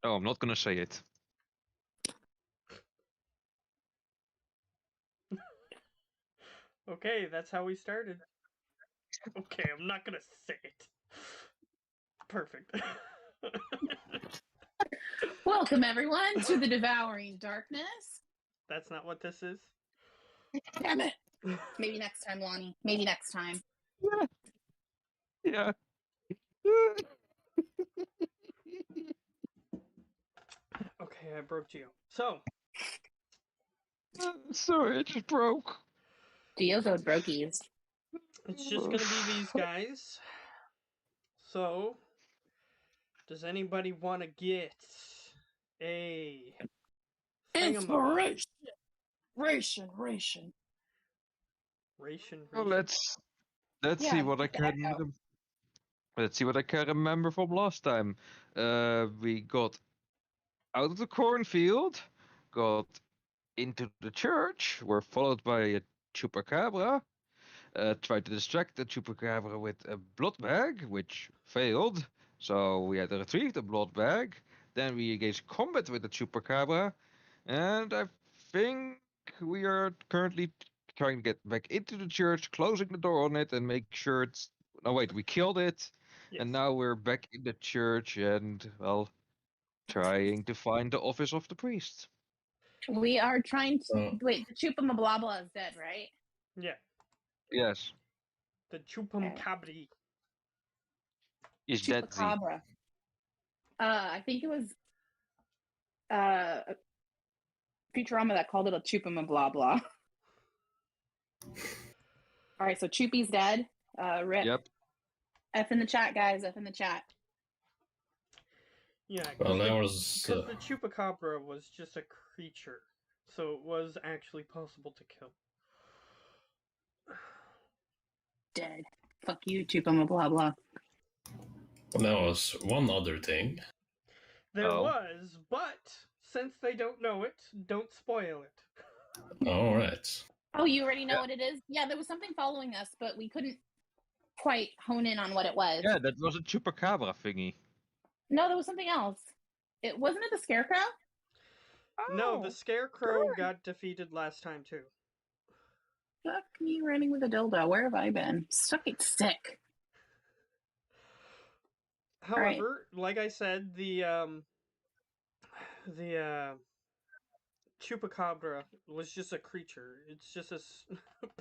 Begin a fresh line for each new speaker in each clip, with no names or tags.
No, I'm not gonna say it.
Okay, that's how we started. Okay, I'm not gonna say it. Perfect.
Welcome, everyone, to the Devouring Darkness.
That's not what this is.
Damn it. Maybe next time, Lonnie. Maybe next time.
Yeah.
Okay, I broke Geo. So,
Sorry, it just broke.
Geozoid brokies.
it's just gonna be these guys. So, does anybody want to get a
Inspiration. Ration.
ration?
Well, let's
Yeah,
see what I
get the
can.
echo.
Let's see what I can remember from last time. We got out of the cornfield, got into the church, were followed by a chupacabra. Tried to distract the chupacabra with a blood bag, which failed. So we had to retrieve the blood bag. Then we engaged combat with the chupacabra, and I think we are currently trying to get back into the church, closing the door on it, and make sure it's. No, wait, we killed it,
Yes.
and now we're back in the church, and well, trying to find the office of the priest.
We are trying to. Wait, the Chupamablabla is dead, right?
Yeah,
Yes,
the Chupam Cabri.
is that the
Chupacabra. I think it was Futurama that called it a Chupamablabla. All right, so Choopy's dead. Rip.
Yep.
F in the chat, guys. F in the chat.
Yeah,
Well,
because
that was
the Chupacabra was just a creature, so it was actually possible to kill.
Dead. Fuck you, Chupamablabla.
well, that was one other thing.
There
Oh.
was, but since they don't know it, don't spoil it.
All right.
Oh, you already know what it is? Yeah, there was something following us, but we couldn't quite hone in on what it was.
Yeah, that was a chupacabra thingy.
No, there was something else. It wasn't it the scarecrow?
No,
Oh,
the Scarecrow
darn.
got defeated last time too.
Fuck me running with a dildo. Where have I been? Stuck it sick.
However, like I said, the Chupacabra was just a creature. It's just a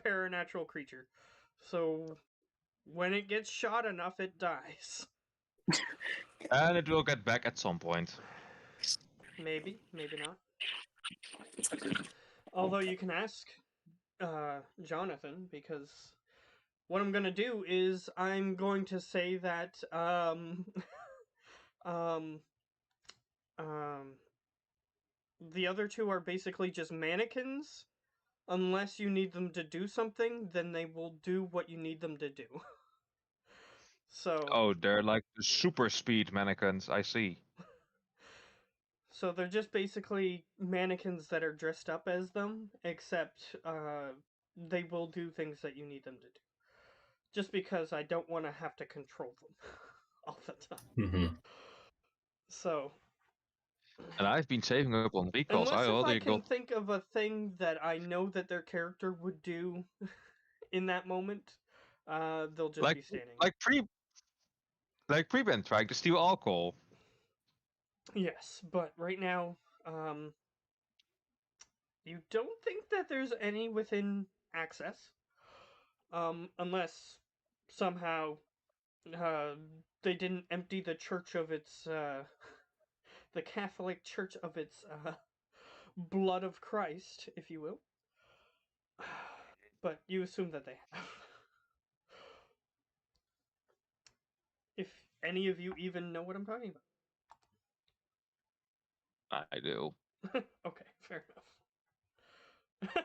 paranatural creature. So when it gets shot enough, it dies.
And it will get back at some point.
Maybe, maybe not. Although you can ask Jonathan, because what I'm gonna do is I'm going to say that the other two are basically just mannequins. Unless you need them to do something, then they will do what you need them to do. So
Oh, they're like the super speed mannequins. I see.
so they're just basically mannequins that are dressed up as them, except they will do things that you need them to do. Just because I don't want to have to control them all the time.
Mm-hmm.
So
And I've been saving up on recalls.
unless
I
if I
already
can
got.
think of a thing that I know that their character would do in that moment, they'll just
Like,
be standing.
like Prevent trying to steal alcohol.
Yes, but right now, you don't think that there's any within access, unless somehow they didn't empty the church of its the Catholic Church of its blood of Christ, if you will. But you assume that they have. If any of you even know what I'm talking
I do.
about. Okay, fair enough.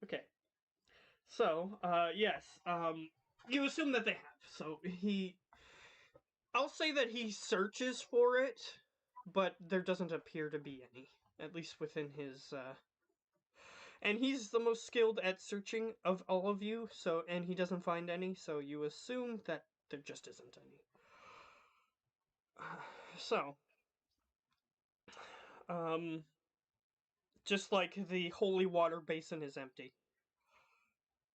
Okay. So, yes, you assume that they have. So I'll say that he searches for it, but there doesn't appear to be any, at least within his, and he's the most skilled at searching of all of you, so, and he doesn't find any, so you assume that there just isn't any. So, Just like the holy water basin is empty.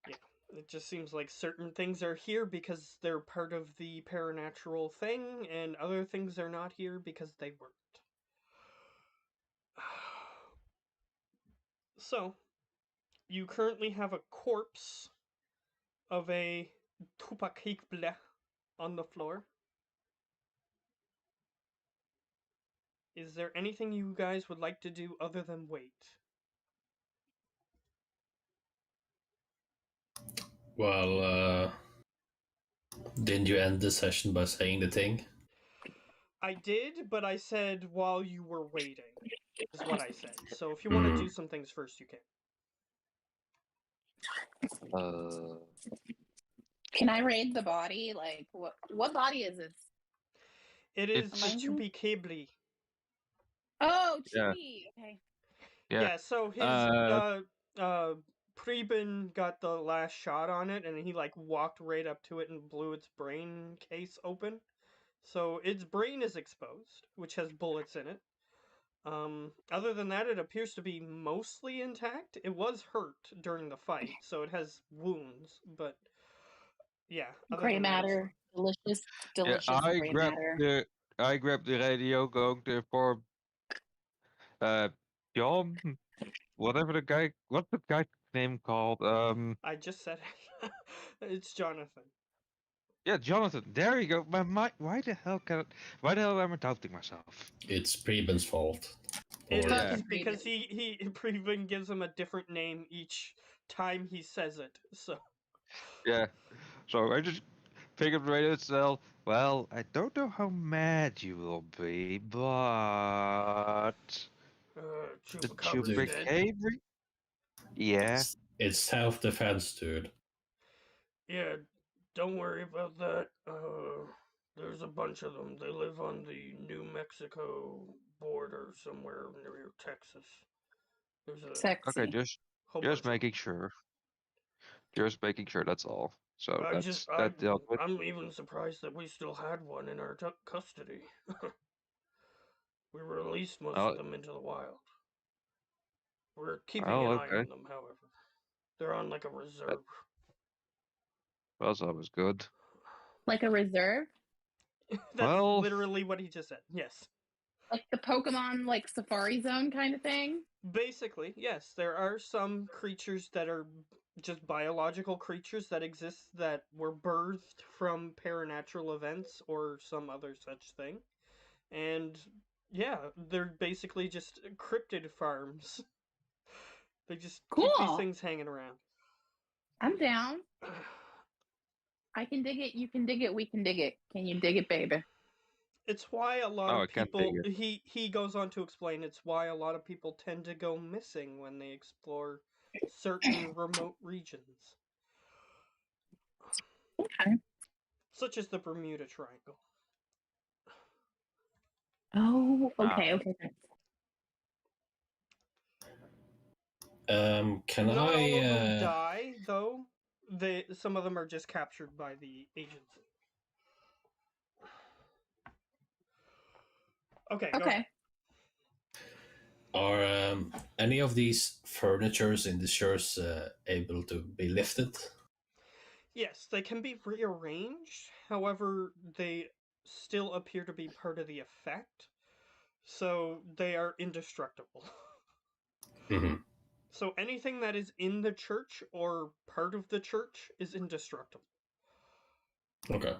Yeah, it just seems like certain things are here because they're part of the paranatural thing, and other things are not here because they weren't. So, you currently have a corpse of a Tupac on the floor. Is there anything you guys would like to do other than wait?
Well, didn't you end the session by saying the thing?
I did, but I said while you were waiting, is what I said. So if you want to do some things first, you can.
Can I raid the body? Like, what body is this?
It is
It's-
the
Amazing.
Chubby.
Oh,
Yeah.
Chibi. Okay.
Yeah, so his Preben got the last shot on it, and he like walked right up to it and blew its brain case open. So its brain is exposed, which has bullets in it. Other than that, it appears to be mostly intact. It was hurt during the fight, so it has wounds, but yeah. other
Gray
than that, it's
matter. Delicious,
Yeah,
delicious
I
gray
grabbed
matter.
I grabbed the radio, going to for John, what's the guy's name called?
I just said it. It's Jonathan.
Yeah, Jonathan. There you go. Why the hell am I doubting myself?
It's Preben's fault.
It
Or-
Yeah.
is because he Preben gives him a different name each time he says it. So
Yeah. So I just pick up the radio itself. Well, I don't know how mad you will be, but the
Chupacabra is dead.
Chupacabra. Yeah.
It's self-defense, dude.
Yeah, don't worry about that. There's a bunch of them. They live on the New Mexico border somewhere near Texas. There's a
Sexy.
Okay, just
bunch of
making sure. Just making sure. That's all. So
them.
that dealt with.
I'm even surprised that we still had one in our custody. We released most
Oh.
of them into the wild. We're keeping
Oh,
an eye
okay.
on them, however. They're on like a reserve.
Well, that was good.
Like a reserve?
That's
Well-
literally what he just said. Yes.
Like the Pokemon, like Safari Zone kind of thing?
Basically, yes. There are some creatures that are just biological creatures that exist that were birthed from paranatural events or some other such thing. And yeah, they're basically just cryptid farms. They just keep these
Cool.
things hanging around.
I'm down. I can dig it. You can dig it. We can dig it. Can you dig it, baby?
It's why a lot
Oh, I
of
can't
people
dig
he goes on to explain it's why a lot of people tend to go missing when they explore certain remote regions,
Okay.
such as the Bermuda Triangle.
Oh, okay,
Ah.
okay.
Can
Not all of them
I?
die, though. Some of them are just captured by the agency. Okay. Go ahead.
Okay.
Are any of these furnitures in the church able to be lifted?
Yes, they can be rearranged. However, they still appear to be part of the effect, so they are indestructible.
Mhm.
So anything that is in the church or part of the church is indestructible.
Okay.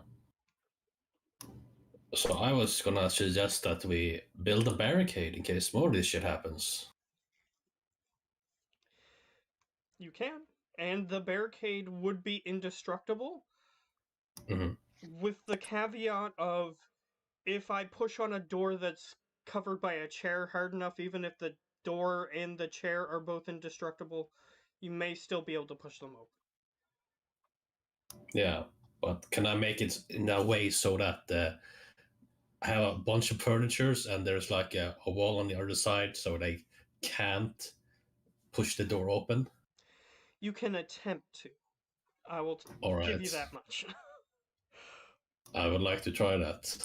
So I was gonna suggest that we build a barricade in case more of this shit happens.
You can. And the barricade would be indestructible,
Mhm.
with the caveat of if I push on a door that's covered by a chair hard enough, even if the door and the chair are both indestructible, you may still be able to push them open.
Yeah, but can I make it in a way so that I have a bunch of furnitures and there's like a wall on the other side so they can't push the door open?
You can attempt to. I will
All
give you
right.
that much.
I would like to try that.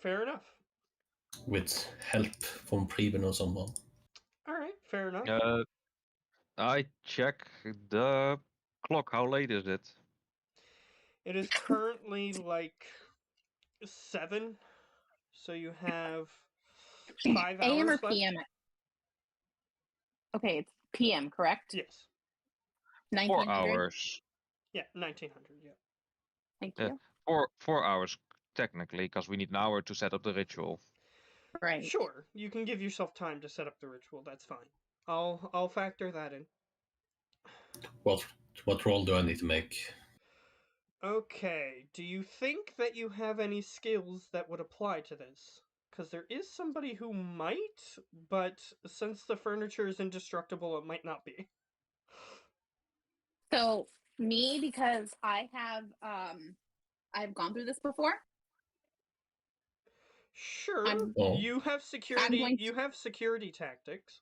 Fair enough.
with help from Preben or someone.
All right, fair enough.
I check the clock. How late is it?
It is currently like 7, so you have 5 hours
AM or
left.
PM? Okay, it's PM, correct?
Yes.
4
1900.
hours.
Yeah, 1900. Yeah.
Thank
Yeah.
you.
4 hours technically, because we need an hour to set up the ritual.
Right.
Sure, you can give yourself time to set up the ritual. That's fine. I'll factor that in.
What roll do I need to make?
Okay, do you think that you have any skills that would apply to this? Because there is somebody who might, but since the furniture is indestructible, it might not be.
So me, because I've gone through this before.
Sure,
Oh.
you have security.
going
You have security tactics.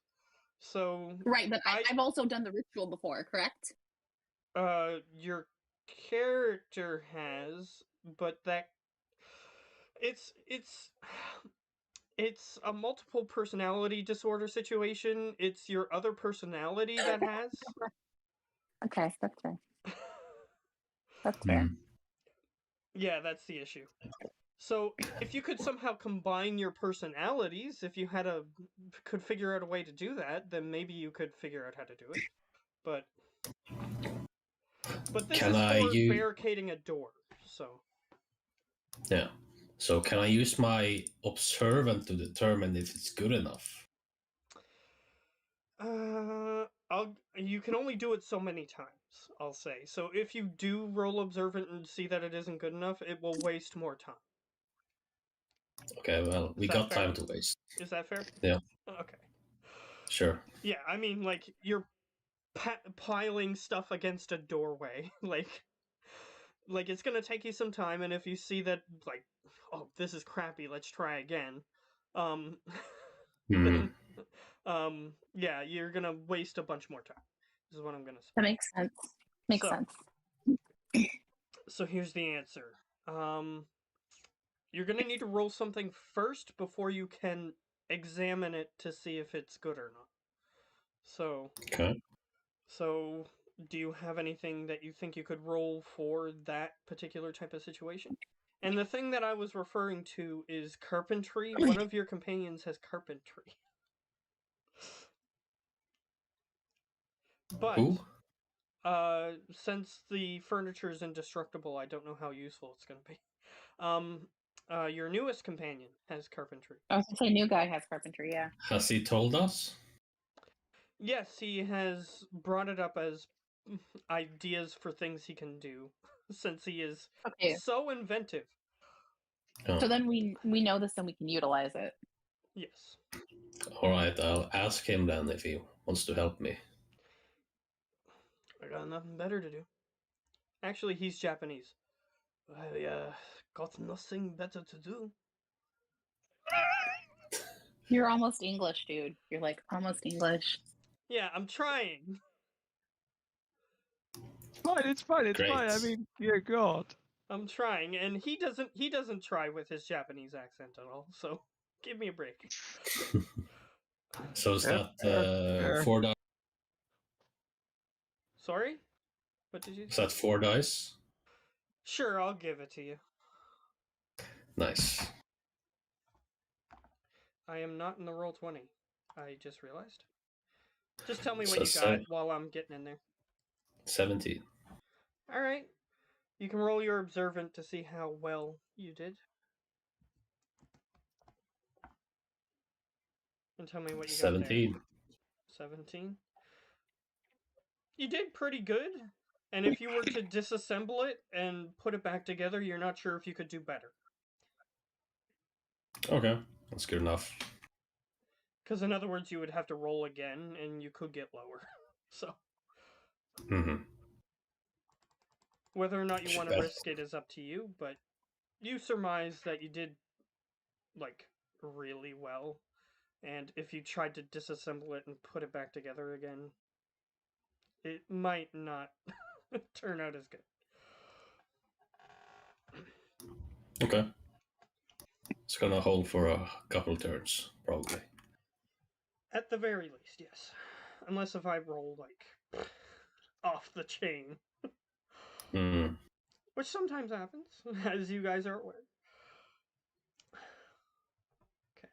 So
Right, but I've also done the ritual before, correct?
your character has, but that it's a multiple personality disorder situation. It's your other personality that has.
Okay, that's fair. That's fair.
Yeah, that's the issue. So if you could somehow combine your personalities, if you could figure out a way to do that, then maybe you could figure out how to do it. But this
Can
is
I
for
use-
barricading a door. So
Yeah. So can I use my observant to determine if it's good enough?
you can only do it so many times, I'll say. So if you do roll observant and see that it isn't good enough, it will waste more time.
Okay, well, we
that
got
fair?
time to waste.
Is that fair?
Yeah.
Okay.
Sure.
Yeah, I mean, like, you're piling stuff against a doorway. like it's gonna take you some time, and if you see that, like, oh, this is crappy, let's try again.
Mhm.
Yeah, you're gonna waste a bunch more time. This is what I'm gonna say.
That makes sense. Makes
So-
sense.
So here's the answer. You're gonna need to roll something first before you can examine it to see if it's good or not.
Okay.
So do you have anything that you think you could roll for that particular type of situation? And the thing that I was referring to is carpentry. One of your companions has carpentry. But
Who?
since the furniture is indestructible, I don't know how useful it's going to be. Your newest companion has carpentry.
I was gonna say new guy has carpentry, yeah.
Has he told us?
Yes, he has brought it up as ideas for things he can do, since he is
Okay.
so inventive.
Oh.
So then we know this and we can utilize it.
Yes.
All right, I'll ask him then if he wants to help me.
I got nothing better to do. Actually, he's Japanese. I got nothing better to do.
You're almost English, dude. You're like almost English.
Yeah, I'm trying.
It's fine. It's
Great.
fine. I mean, dear God.
I'm trying, and he doesn't try with his Japanese accent at all. So give me a break.
So is
Yeah,
that
fair.
4 dice?
Sorry, what did you?
Is that 4 dice?
Sure, I'll give it to you.
Nice.
I am not in the roll 20. I just realized. Just tell me
So
what you got
seven.
while I'm getting in there.
17.
All right. You can roll your observant to see how well you did. And tell me what you got
17.
there. 17. You did pretty good. And if you were to disassemble it and put it back together, you're not sure if you could do better.
Okay, that's good enough.
Because in other words, you would have to roll again, and you could get lower. So
hmm
whether or not you want to
Sure.
risk it is up to you, but you surmise that you did, like, really well. And if you tried to disassemble it and put it back together again, it might not turn out as good.
Okay. It's gonna hold for a couple turns, probably.
At the very least, yes. Unless if I roll, like, off the chain.
Hmm.
Which sometimes happens, as you guys are aware. Okay.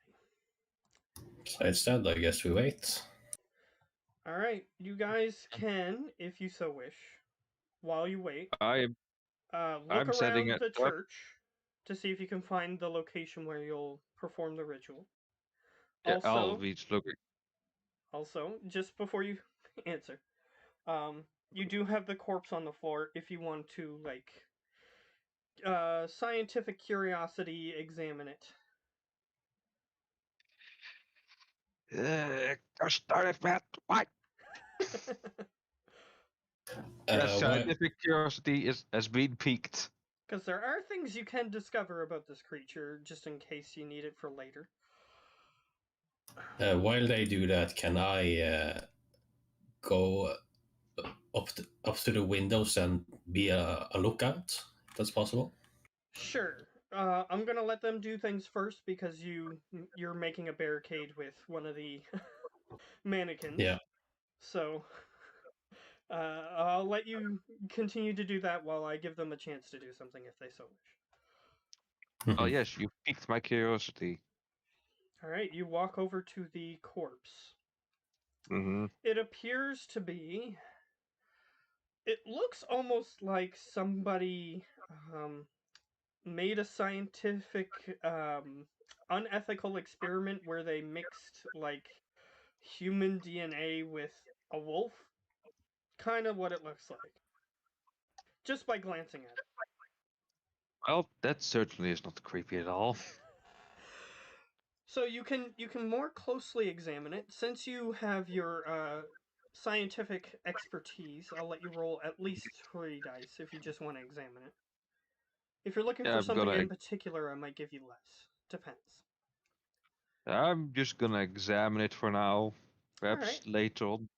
Besides that, I guess we wait.
Alright, you guys can, if you so wish, while you wait,
I'm
look
I'm setting
around
it
the
up.
church to see if you can find the location where you'll perform the ritual.
Yeah, I'll
Also,
be looking.
just before you answer, you do have the corpse on the floor if you want to, like, scientific curiosity examine it.
Gosh darn it, Matt! Why? Yes,
Why,
scientific curiosity has been piqued.
Because there are things you can discover about this creature, just in case you need it for later.
while they do that, can I go up to the windows and be a lookout? If that's possible.
Sure. I'm gonna let them do things first because you're making a barricade with one of the mannequins.
Yeah.
So, I'll let you continue to do that while I give them a chance to do something if they so wish.
Oh yes, you piqued my curiosity.
All right, you walk over to the corpse.
Mm-hmm.
It appears to be. It looks almost like somebody made a scientific unethical experiment where they mixed like human DNA with a wolf. Kind of what it looks like. Just by glancing at it.
Well, that certainly is not creepy at all.
So you can more closely examine it. Since you have your scientific expertise, I'll let you roll at least 3 dice if you just want to examine it. If you're looking
Yeah,
for
I'm
something
gonna.
in particular, I might give you less. Depends.
I'm just gonna examine it for now. Perhaps
Alright.
later on.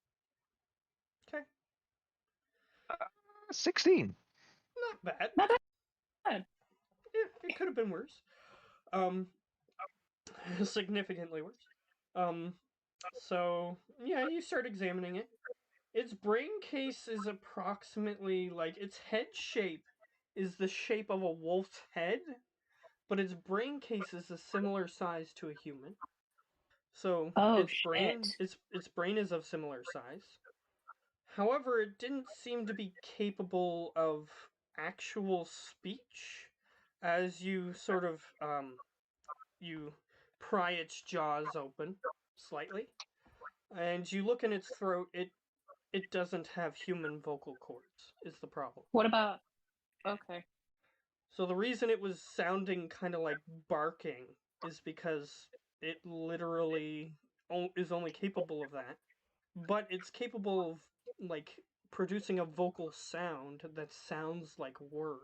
Okay.
16.
Not bad.
Not bad.
It could have been worse. Significantly worse. So yeah, you start examining it. Its brain case is approximately like its head shape is the shape of a wolf's head, but its brain case is a similar size to a human. So
Oh
its brain
shit.
its brain is of similar size. However, it didn't seem to be capable of actual speech as you sort of you pry its jaws open slightly and you look in its throat. It doesn't have human vocal cords is the problem.
What about? Okay.
So the reason it was sounding kind of like barking is because it literally is only capable of that, but it's capable of like producing a vocal sound that sounds like words.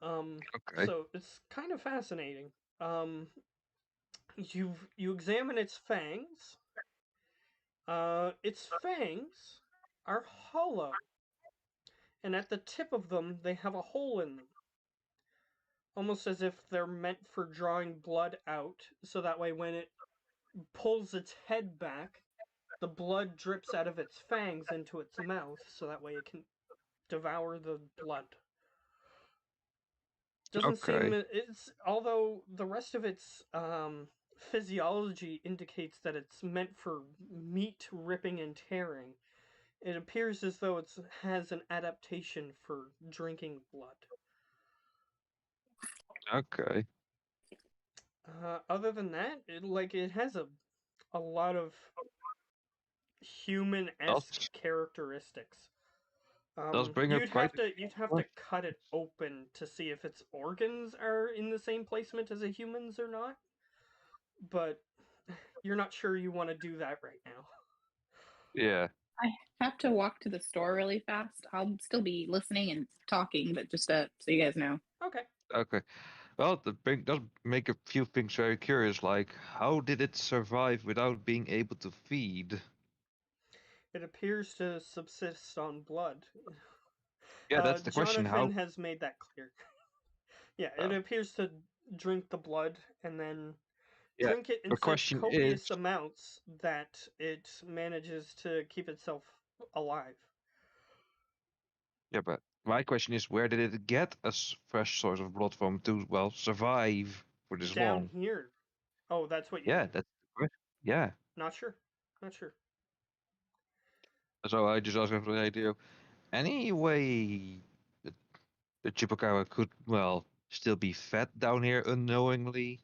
Okay.
So it's kind of fascinating. Um, you examine its fangs. Its fangs are hollow, and at the tip of them they have a hole in them, almost as if they're meant for drawing blood out, so that way when it pulls its head back, the blood drips out of its fangs into its mouth, so that way it can devour the blood. Doesn't seem
Okay.
it's although the rest of its physiology indicates that it's meant for meat ripping and tearing. It appears as though it has an adaptation for drinking blood.
Okay.
Other than that, it has a lot of human-esque
Does
characteristics.
does bring up quite.
You'd have to cut it open to see if its organs are in the same placement as a human's or not. But you're not sure you want to do that right now.
Yeah.
I have to walk to the store really fast. I'll still be listening and talking, but just so you guys know.
Okay.
Okay. Well, does make a few things very curious, like how did it survive without being able to feed?
It appears to subsist on blood.
Yeah, that's the question.
Jonathan
How?
has made that clear. Yeah, it appears to drink the blood and then
Yeah,
drink it in
the
such
question
copious
is-
amounts that it manages to keep itself alive.
Yeah, but my question is, where did it get a fresh source of blood from to, well, survive for this
Down
long?
here. Oh, that's what you
Yeah,
mean.
that's the question. Yeah.
Not sure. Not sure.
So I just asked him for the idea. Any way that the Chupacabra could, well, still be fed down here unknowingly?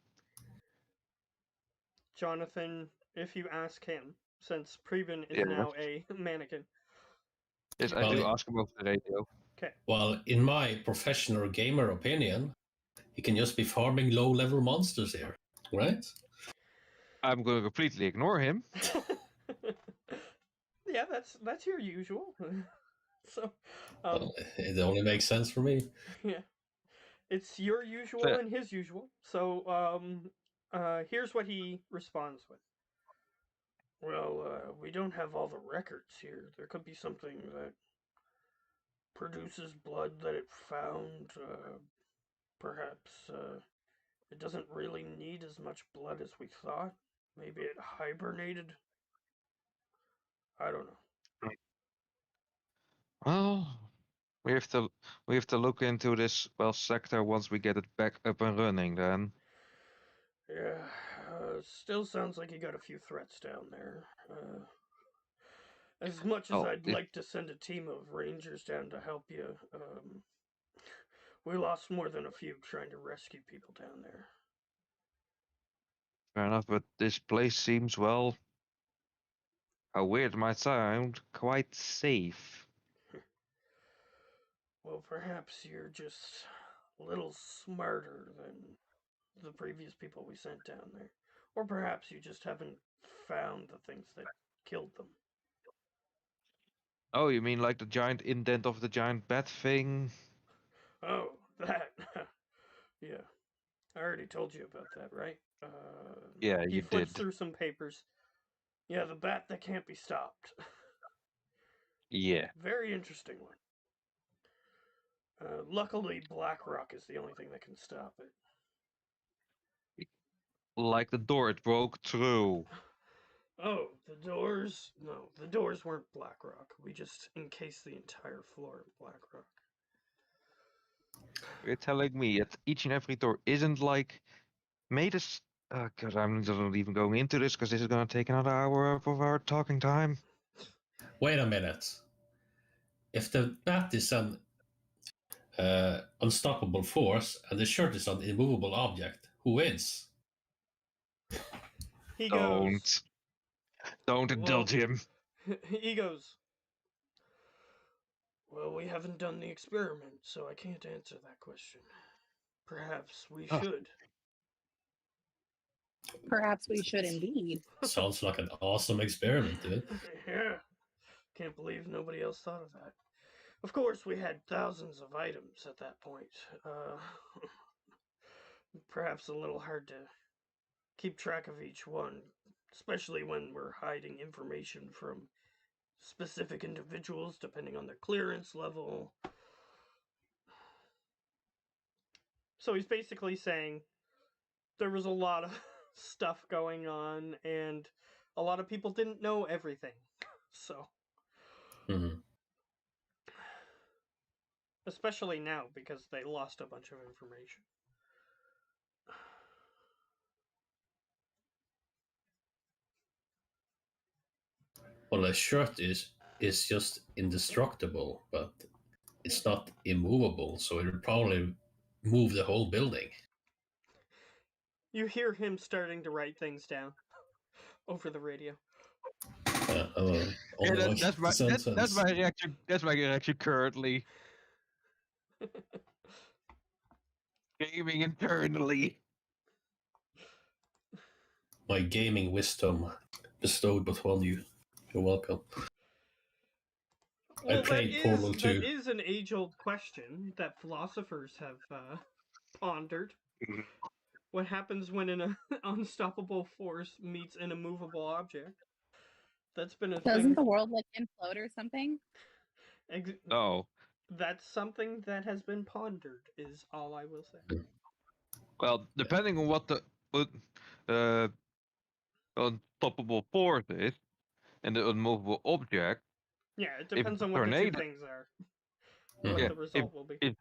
Jonathan, if you ask him, since Preben is
Yeah.
now a mannequin.
Yes, I
Well,
do
it-
ask him over the radio.
Okay.
Well, in my professional gamer opinion, he can just be farming low-level monsters here, right?
I'm going to completely ignore him.
Yeah, that's your usual. So,
Well, it only makes sense for me.
yeah, it's your usual
So-
and his usual. So, here's what he responds with. Well, we don't have all the records here. There could be something that produces blood that it found. Perhaps it doesn't really need as much blood as we thought. Maybe it hibernated. I don't know.
Well, we have to look into this, well, sector once we get it back up and running then.
Yeah, still sounds like you got a few threats down there. As much as
Oh,
I'd
it-
like to send a team of rangers down to help you, we lost more than a few trying to rescue people down there.
Fair enough, but this place seems, well, how weird it might sound, quite safe.
Well, perhaps you're just a little smarter than the previous people we sent down there. Or perhaps you just haven't found the things that killed them.
Oh, you mean like the giant indent of the giant bat thing?
Oh, that. Yeah. I already told you about that, right?
Yeah,
he
you
flips
did.
through some papers. Yeah, the bat that can't be stopped.
Yeah.
Very interesting one. Luckily, BlackRock is the only thing that can stop it.
Like the door it broke through.
Oh, the doors? No, the doors weren't BlackRock. We just encased the entire floor in BlackRock.
You're telling me that each and every door isn't like made us. God, I'm not even going into this because this is going to take another hour of our talking time.
Wait a minute. If the bat is an unstoppable force and the shirt is an immovable object, who wins?
He goes.
Don't indulge him.
He goes. Well, we haven't done the experiment, so I can't answer that question. Perhaps we
Oh.
should.
Perhaps we should indeed.
Sounds like an awesome experiment, dude.
Yeah. Can't believe nobody else thought of that. Of course, we had thousands of items at that point. Perhaps a little hard to keep track of each one, especially when we're hiding information from specific individuals depending on their clearance level. So he's basically saying there was a lot of stuff going on and a lot of people didn't know everything. So,
Mhm.
especially now because they lost a bunch of information.
Well, a shirt is just indestructible, but it's not immovable, so it would probably move the whole building.
You hear him starting to write things down over the radio.
Yeah,
Only
that's my
one sentence.
that's my reaction. That's my reaction currently. Gaming internally.
My gaming wisdom bestowed upon you. You're welcome. I
Well,
played Portal 2.
that is an age-old question that philosophers have pondered.
Mhm.
What happens when an unstoppable force meets an immovable object? That's been a
Doesn't
thing.
the world like implode or something?
Oh,
That's something that has been pondered, is all I will say.
Well, depending on what the uh, unstoppable force is and the unmovable object,
Yeah, it
if
depends
the
on what the two
tornado,
things are.
Mhm.
What
yeah,
the result will be.
if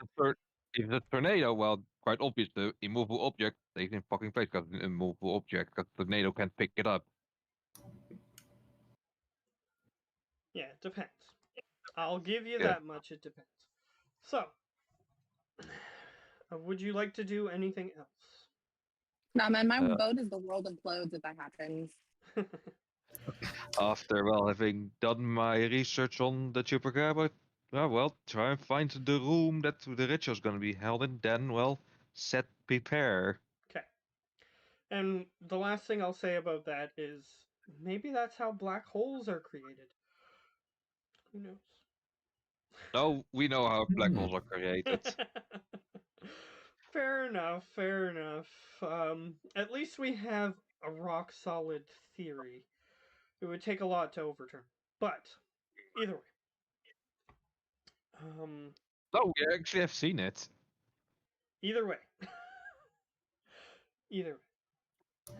if the tornado, well, quite obvious, the immovable object stays in fucking place because it's an immovable object, because the tornado can't pick it up.
Yeah, it depends. I'll give you
Yeah.
that much. It depends. So, would you like to do anything else?
No, man, my
Uh,
boat is the world implodes if that happens.
After, well, having done my research on the Chupacabra, well, try and find the room that the ritual's going to be held in, then, well, prepare.
Okay. And the last thing I'll say about that is maybe that's how black holes are created. Who knows?
No, we know how black
Hmm.
holes are created.
Fair enough, fair enough. At least we have a rock solid theory. It would take a lot to overturn. But, either way.
No, we actually have seen it.
Either way. Either way.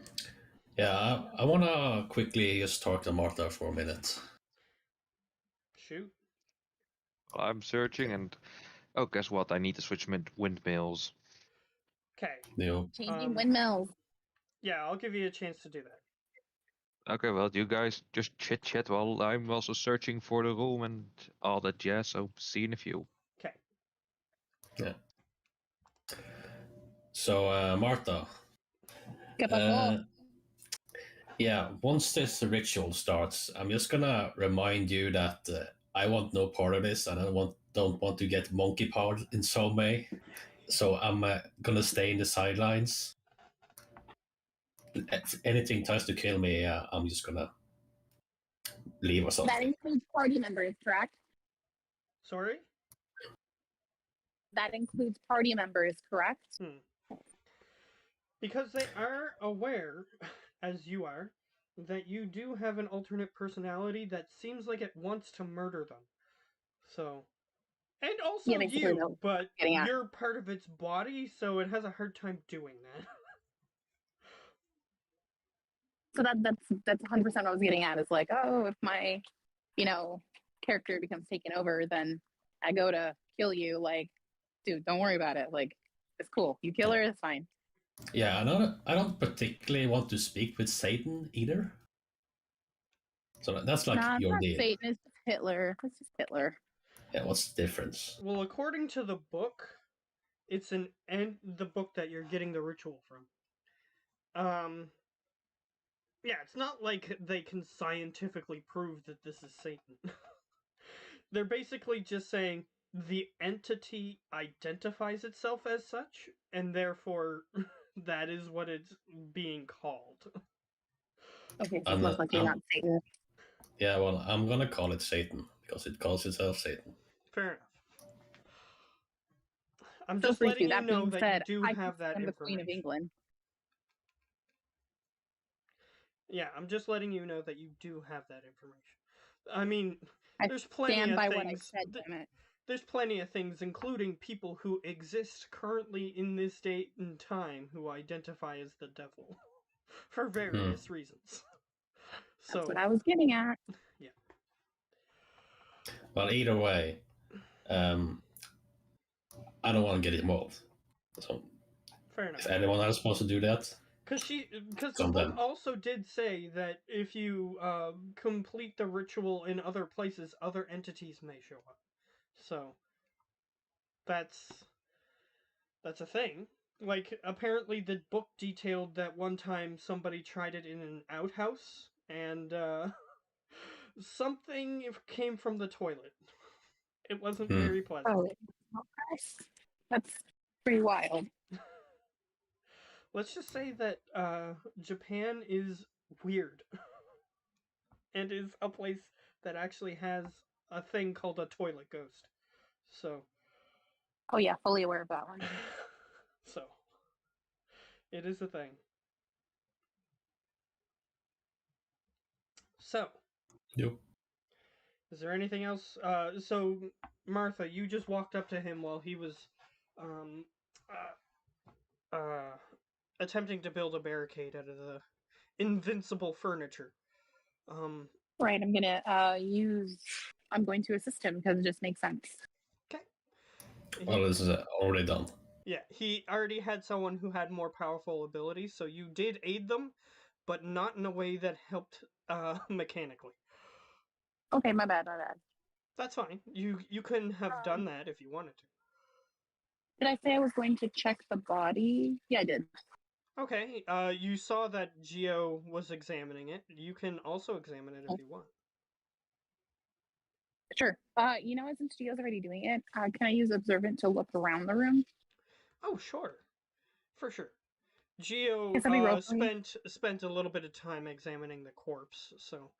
Yeah, I want to quickly just talk to Martha for a minute.
Shoot.
I'm searching and, oh, guess what? I need to switch windmills.
Okay.
You know,
Changing windmills.
Yeah, I'll give you a chance to do that.
Okay, well, you guys just chit-chat while I'm also searching for the room and all that jazz, so see you in a few.
Okay.
yeah. So, Martha,
¿Qué pasó?
yeah, once this ritual starts, I'm just gonna remind you that I want no part of this, and I don't want to get monkey powered in some way. So I'm gonna stay in the sidelines. If anything tries to kill me, I'm just gonna leave or
That
something.
includes party members, correct?
Sorry?
That includes party members, correct?
Because they are aware, as you are, that you do have an alternate personality that seems like it wants to murder them. So. And also
Yeah, basically,
you,
no.
but
Getting at.
you're part of its body, so it has a hard time doing that.
So that's 100% what I was getting at. Is like, oh, if my, character becomes taken over, then I go to kill you. Like, dude, don't worry about it. Like, it's cool. You kill her, it's fine.
Yeah, I don't particularly want to speak with Satan either. So that's like
Nah, it's
your
not
deal.
Satan. It's just Hitler. It's just Hitler.
Yeah, what's the difference?
Well, according to the book, it's the book that you're getting the ritual from. Yeah, it's not like they can scientifically prove that this is Satan. They're basically just saying the entity identifies itself as such, and therefore that is what it's being called.
Okay, so
I'm
it's most
not-
likely not Satan.
Yeah, well, I'm gonna call it Satan because it calls itself Satan.
Fair enough. I'm
So
just
free
letting
to.
you
That
know
being
that
said,
you do
I
have that
am the Queen of
information.
England.
Yeah, I'm just letting you know that you do have that information. I mean,
I
there's plenty
stand
of
by
things.
what I said, damn it.
There's plenty of things, including people who exist currently in this date and time, who identify as the devil for various reasons.
That's
So
what I was getting at.
yeah.
Well, either way, I don't want to get involved. So
Fair enough.
if anyone else wants to do that,
Because the
Some
book
them.
also did say that if you complete the ritual in other places, other entities may show up. So that's a thing. Like, apparently the book detailed that one time somebody tried it in an outhouse, and something came from the toilet. It wasn't very pleasant.
Oh, that's pretty wild.
Let's just say that Japan is weird. And is a place that actually has a thing called a toilet ghost. So.
Oh yeah, fully aware of that one.
So. It is a thing. So.
Yep.
Is there anything else? So, Martha, you just walked up to him while he was attempting to build a barricade out of the invincible furniture.
Right, I'm gonna I'm going to assist him because it just makes sense.
Okay.
Well, this is already done.
Yeah, he already had someone who had more powerful abilities, so you did aid them, but not in a way that helped mechanically.
Okay, my bad, my bad.
That's fine. You couldn't have done that if you wanted to.
Did I say I was going to check the body? Yeah, I did.
Okay, you saw that Geo was examining it. You can also examine it if you want.
Sure. Since Gio's already doing it, can I use Observant to look around the room?
Oh, sure. For sure. Geo
Can somebody roll for me?
spent a little bit of time examining the corpse, so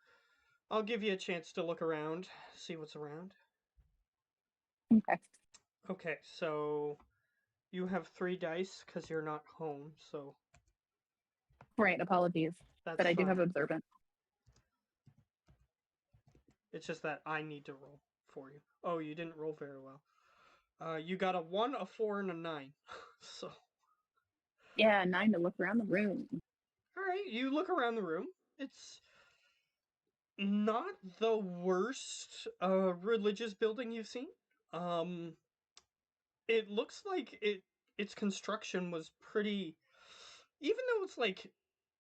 I'll give you a chance to look around, see what's around.
Okay.
Okay, so you have 3 dice because you're not home, so
Right, apologies.
that's
But I do
fine.
have Observant.
It's just that I need to roll for you. Oh, you didn't roll very well. You got a 1, a 4, and a 9. So,
Yeah, 9 to look around the room.
all right, you look around the room. It's not the worst religious building you've seen. It looks like its construction was pretty, even though it's like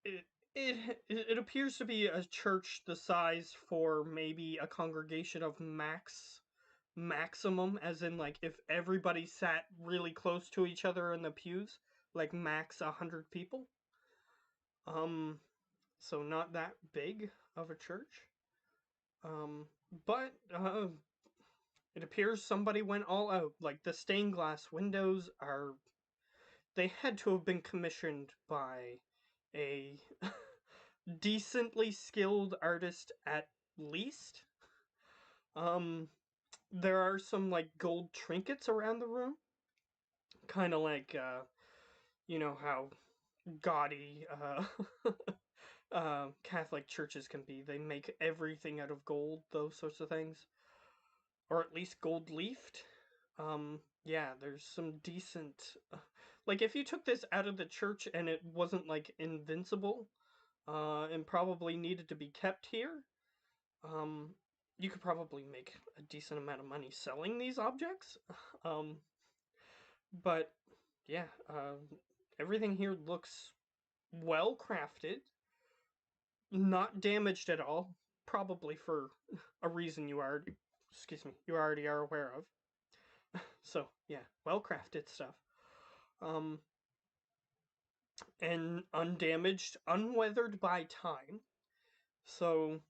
it it appears to be a church the size for maybe a congregation of maximum, as in like if everybody sat really close to each other in the pews, like max 100 people. So not that big of a church. But it appears somebody went all out. Like the stained glass windows are, they had to have been commissioned by a decently skilled artist at least. There are some like gold trinkets around the room, kind of like you know how gaudy Catholic churches can be. They make everything out of gold, those sorts of things, or at least gold leafed. Yeah, there's some decent. Like if you took this out of the church and it wasn't like invincible, and probably needed to be kept here, um, you could probably make a decent amount of money selling these objects. Um, but yeah, everything here looks well crafted, not damaged at all. Probably for a reason you already, you already are aware of. So yeah, well crafted stuff. And undamaged, unweathered by time. So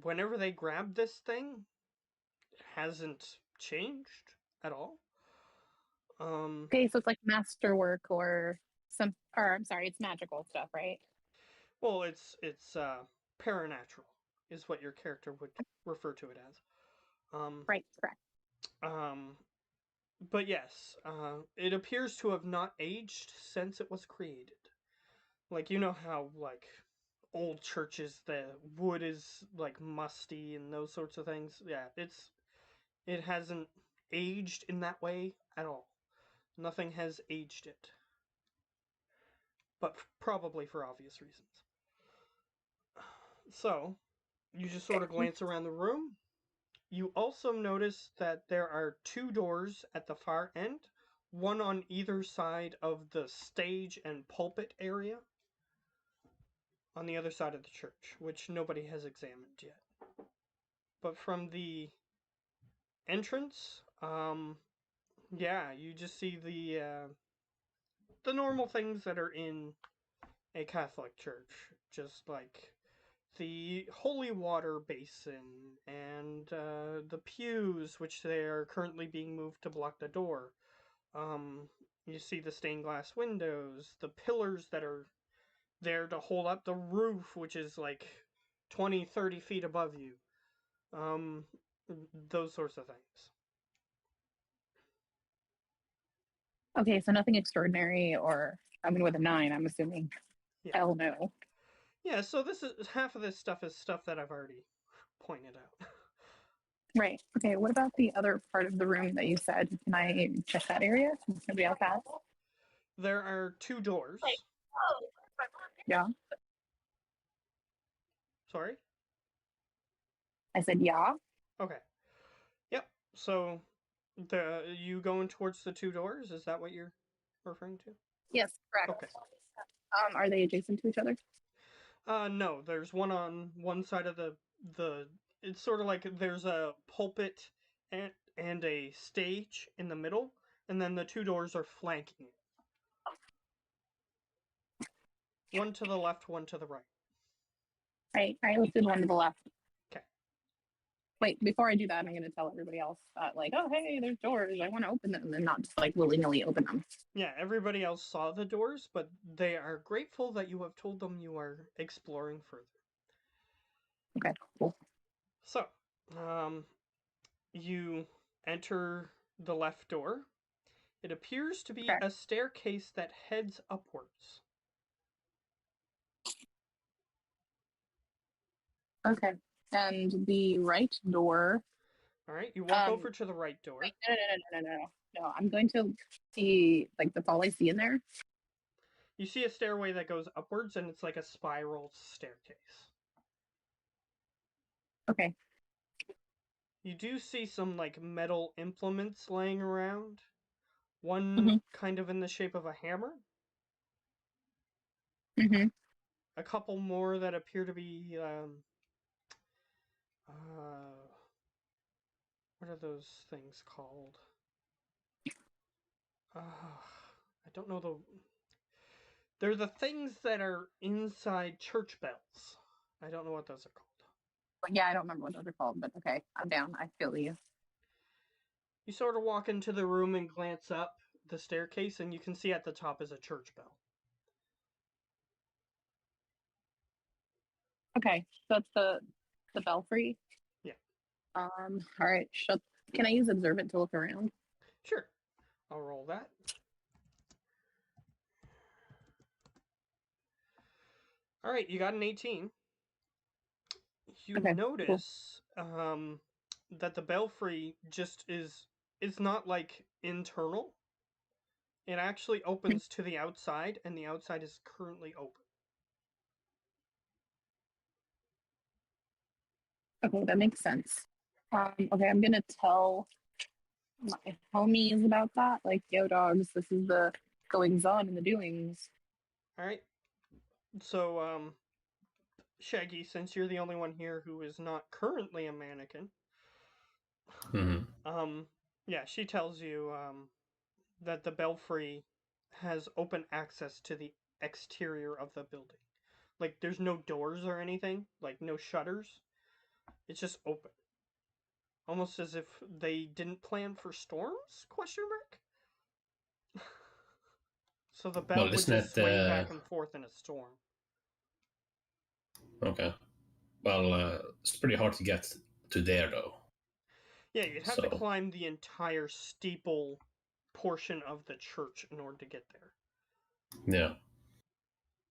whenever they grab this thing, it hasn't changed at all.
Okay, so it's like masterwork or I'm sorry, it's magical stuff, right?
Well, it's paranatural is what your character would refer to it as.
Right, correct.
But yes, it appears to have not aged since it was created. Like you know how like old churches the wood is like musty and those sorts of things. Yeah, it hasn't aged in that way at all. Nothing has aged it. But probably for obvious reasons. So, you just sort of glance around the room. You also notice that there are 2 doors at the far end, one on either side of the stage and pulpit area, on the other side of the church, which nobody has examined yet. But from the entrance, yeah, you just see the normal things that are in a Catholic church, just like the holy water basin and the pews, which they are currently being moved to block the door. You see the stained glass windows, the pillars that are there to hold up the roof, which is like 20, 30 feet above you. Those sorts of things.
Okay, so nothing extraordinary with a 9, I'm assuming.
Yeah.
Hell no.
Yeah, so this is half of this stuff is stuff that I've already pointed out.
Right. Okay, what about the other part of the room that you said? Can I check that area since nobody else has?
There are 2 doors.
Yeah.
Sorry?
I said, yeah.
Okay. Yep. So you going towards the two doors? Is that what you're referring to?
Yes, correct.
Okay.
Are they adjacent to each other?
No, there's one on one side of the it's sort of like there's a pulpit and a stage in the middle, and then the two doors are flanking it. One to the left, one to the right.
Right. Let's do the one to the left.
Okay.
Wait, before I do that, I'm going to tell everybody else that, like, oh, hey, there's doors. I want to open them and not just, like, willy nilly open them.
Yeah, everybody else saw the doors, but they are grateful that you have told them you are exploring further.
Okay, cool.
So, you enter the left door. It appears to be
Okay.
a staircase that heads upwards.
Okay. And the right door.
All right, you walk over to the right door.
Wait, no. I'm going to see, like, that's all I see in there.
You see a stairway that goes upwards, and it's like a spiral staircase.
Okay.
You do see some, like, metal implements laying around. One kind of in the shape of a hammer.
Mm-hmm.
A couple more that appear to be, what are those things called? I don't know the... They're the things that are inside church bells. I don't know what those are called.
Yeah, I don't remember what those are called, but okay, I'm down. I feel you.
You sort of walk into the room and glance up the staircase, and you can see at the top is a church bell.
Okay, so that's the belfry.
Yeah.
All right. Can I use observant to look around?
Sure. I'll roll that. All right, you got an 18. You
Okay,
notice that the belfry just it's not like internal. It actually opens to the outside, and the outside is currently open.
Okay, that makes sense. Okay, I'm gonna tell my homies about that. Like, yo, dogs, this is the goings on and the doings.
All right. So, Shaggy, since you're the only one here who is not currently a mannequin, yeah, she tells you that the belfry has open access to the exterior of the building. Like, there's no doors or anything, like no shutters. It's just open. Almost as if they didn't plan for storms? Question mark? So the bell would just swing back and forth in a storm.
Okay. Well, it's pretty hard to get to there, though.
Yeah, you'd have to climb the entire steeple portion of the church in order to get there.
Yeah.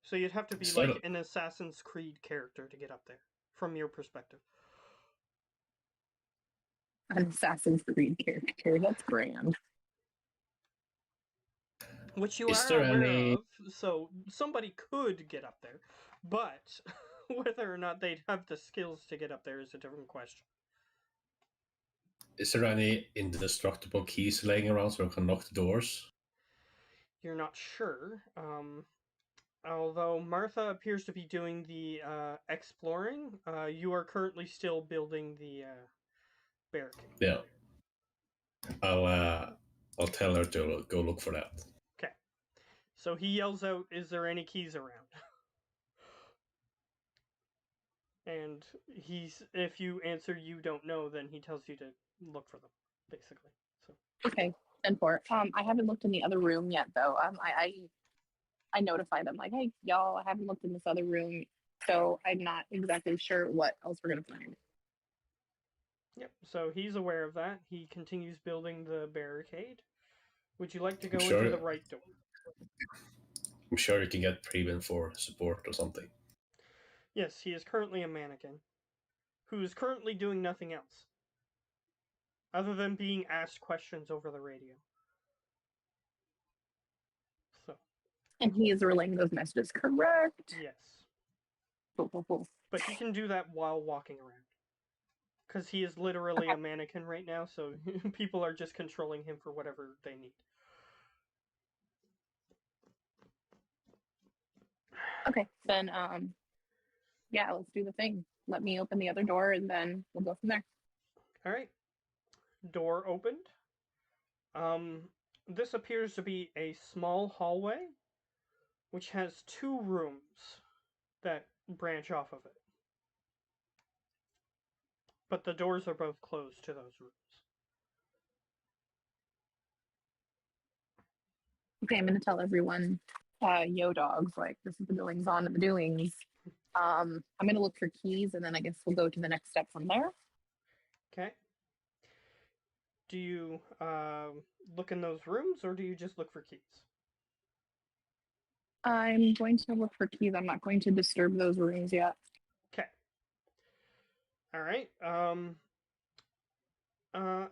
So you'd have to be like an Assassin's Creed character to get up there, from your perspective.
An Assassin's Creed character, that's grand.
Which you are aware of, so somebody could get up there, but whether or not they'd have the skills to get up there is a different question.
Is there any indestructible keys laying around so we can lock the doors?
You're not sure. Although Martha appears to be doing the exploring, you are currently still building the barricade.
Yeah. I'll tell her to go look for that.
Okay. So he yells out, "Is there any keys around?" And if you answer you don't know, then he tells you to look for them, basically. So
okay, 10-4. I haven't looked in the other room yet, though. I notify them, like, hey, y'all, I haven't looked in this other room, so I'm not exactly sure what else we're gonna find.
Yep. So he's aware of that. He continues building the barricade. Would you like to go into the right door?
I'm sure you can get Preben for support or something.
Yes, he is currently a mannequin who is currently doing nothing else other than being asked questions over the radio. So,
And he is relaying those messages, correct?
Yes.
Cool, cool, cool.
But he can do that while walking around. Because he is literally
Okay.
a mannequin right now, so people are just controlling him for whatever they need.
Okay, then yeah, let's do the thing. Let me open the other door and then we'll go from there.
Alright. Door opened. This appears to be a small hallway, which has 2 rooms that branch off of it. But the doors are both closed to those rooms.
Okay, I'm gonna tell everyone, yo dogs, like this is the goings on and the doings. I'm gonna look for keys and then I guess we'll go to the next step from there.
Okay. Do you look in those rooms, or do you just look for keys?
I'm going to look for keys. I'm not going to disturb those rooms yet.
Okay. All right.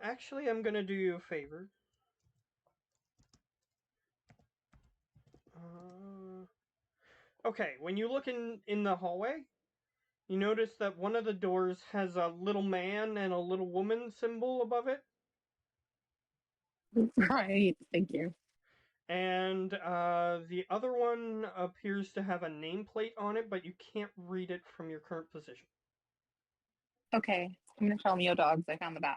Actually, I'm gonna do you a favor. Okay. When you look in the hallway, you notice that one of the doors has a little man and a little woman symbol above it,
Right, thank you.
and the other one appears to have a nameplate on it, but you can't read it from your current position.
Okay, I'm gonna tell them, yo dogs, I found the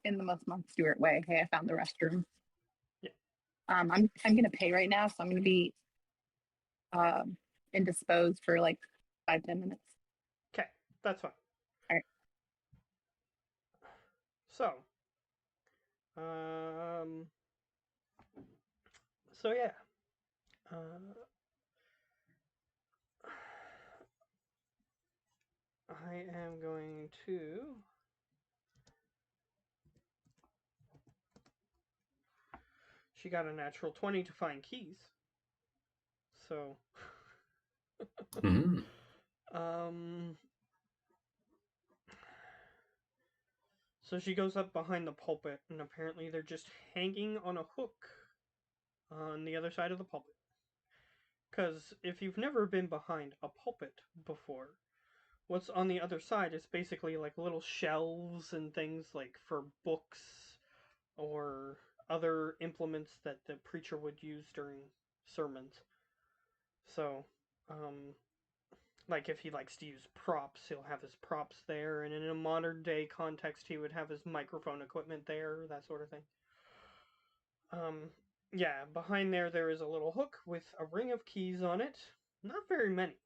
in the most Mark Stewart way. Hey, I found the restroom.
Yeah.
I'm gonna pay right now, so I'm gonna be indisposed for like 5-10 minutes.
Okay, that's fine.
Alright.
So, yeah. I am going to she got a natural 20 to find keys. So
Mhm.
So she goes up behind the pulpit, and apparently they're just hanging on a hook on the other side of the pulpit. Because if you've never been behind a pulpit before, what's on the other side is basically like little shelves and things like for books or other implements that the preacher would use during sermons. So, like if he likes to use props, he'll have his props there, and in a modern day context, he would have his microphone equipment there, that sort of thing. Yeah, behind there is a little hook with a ring of keys on it. Not very many,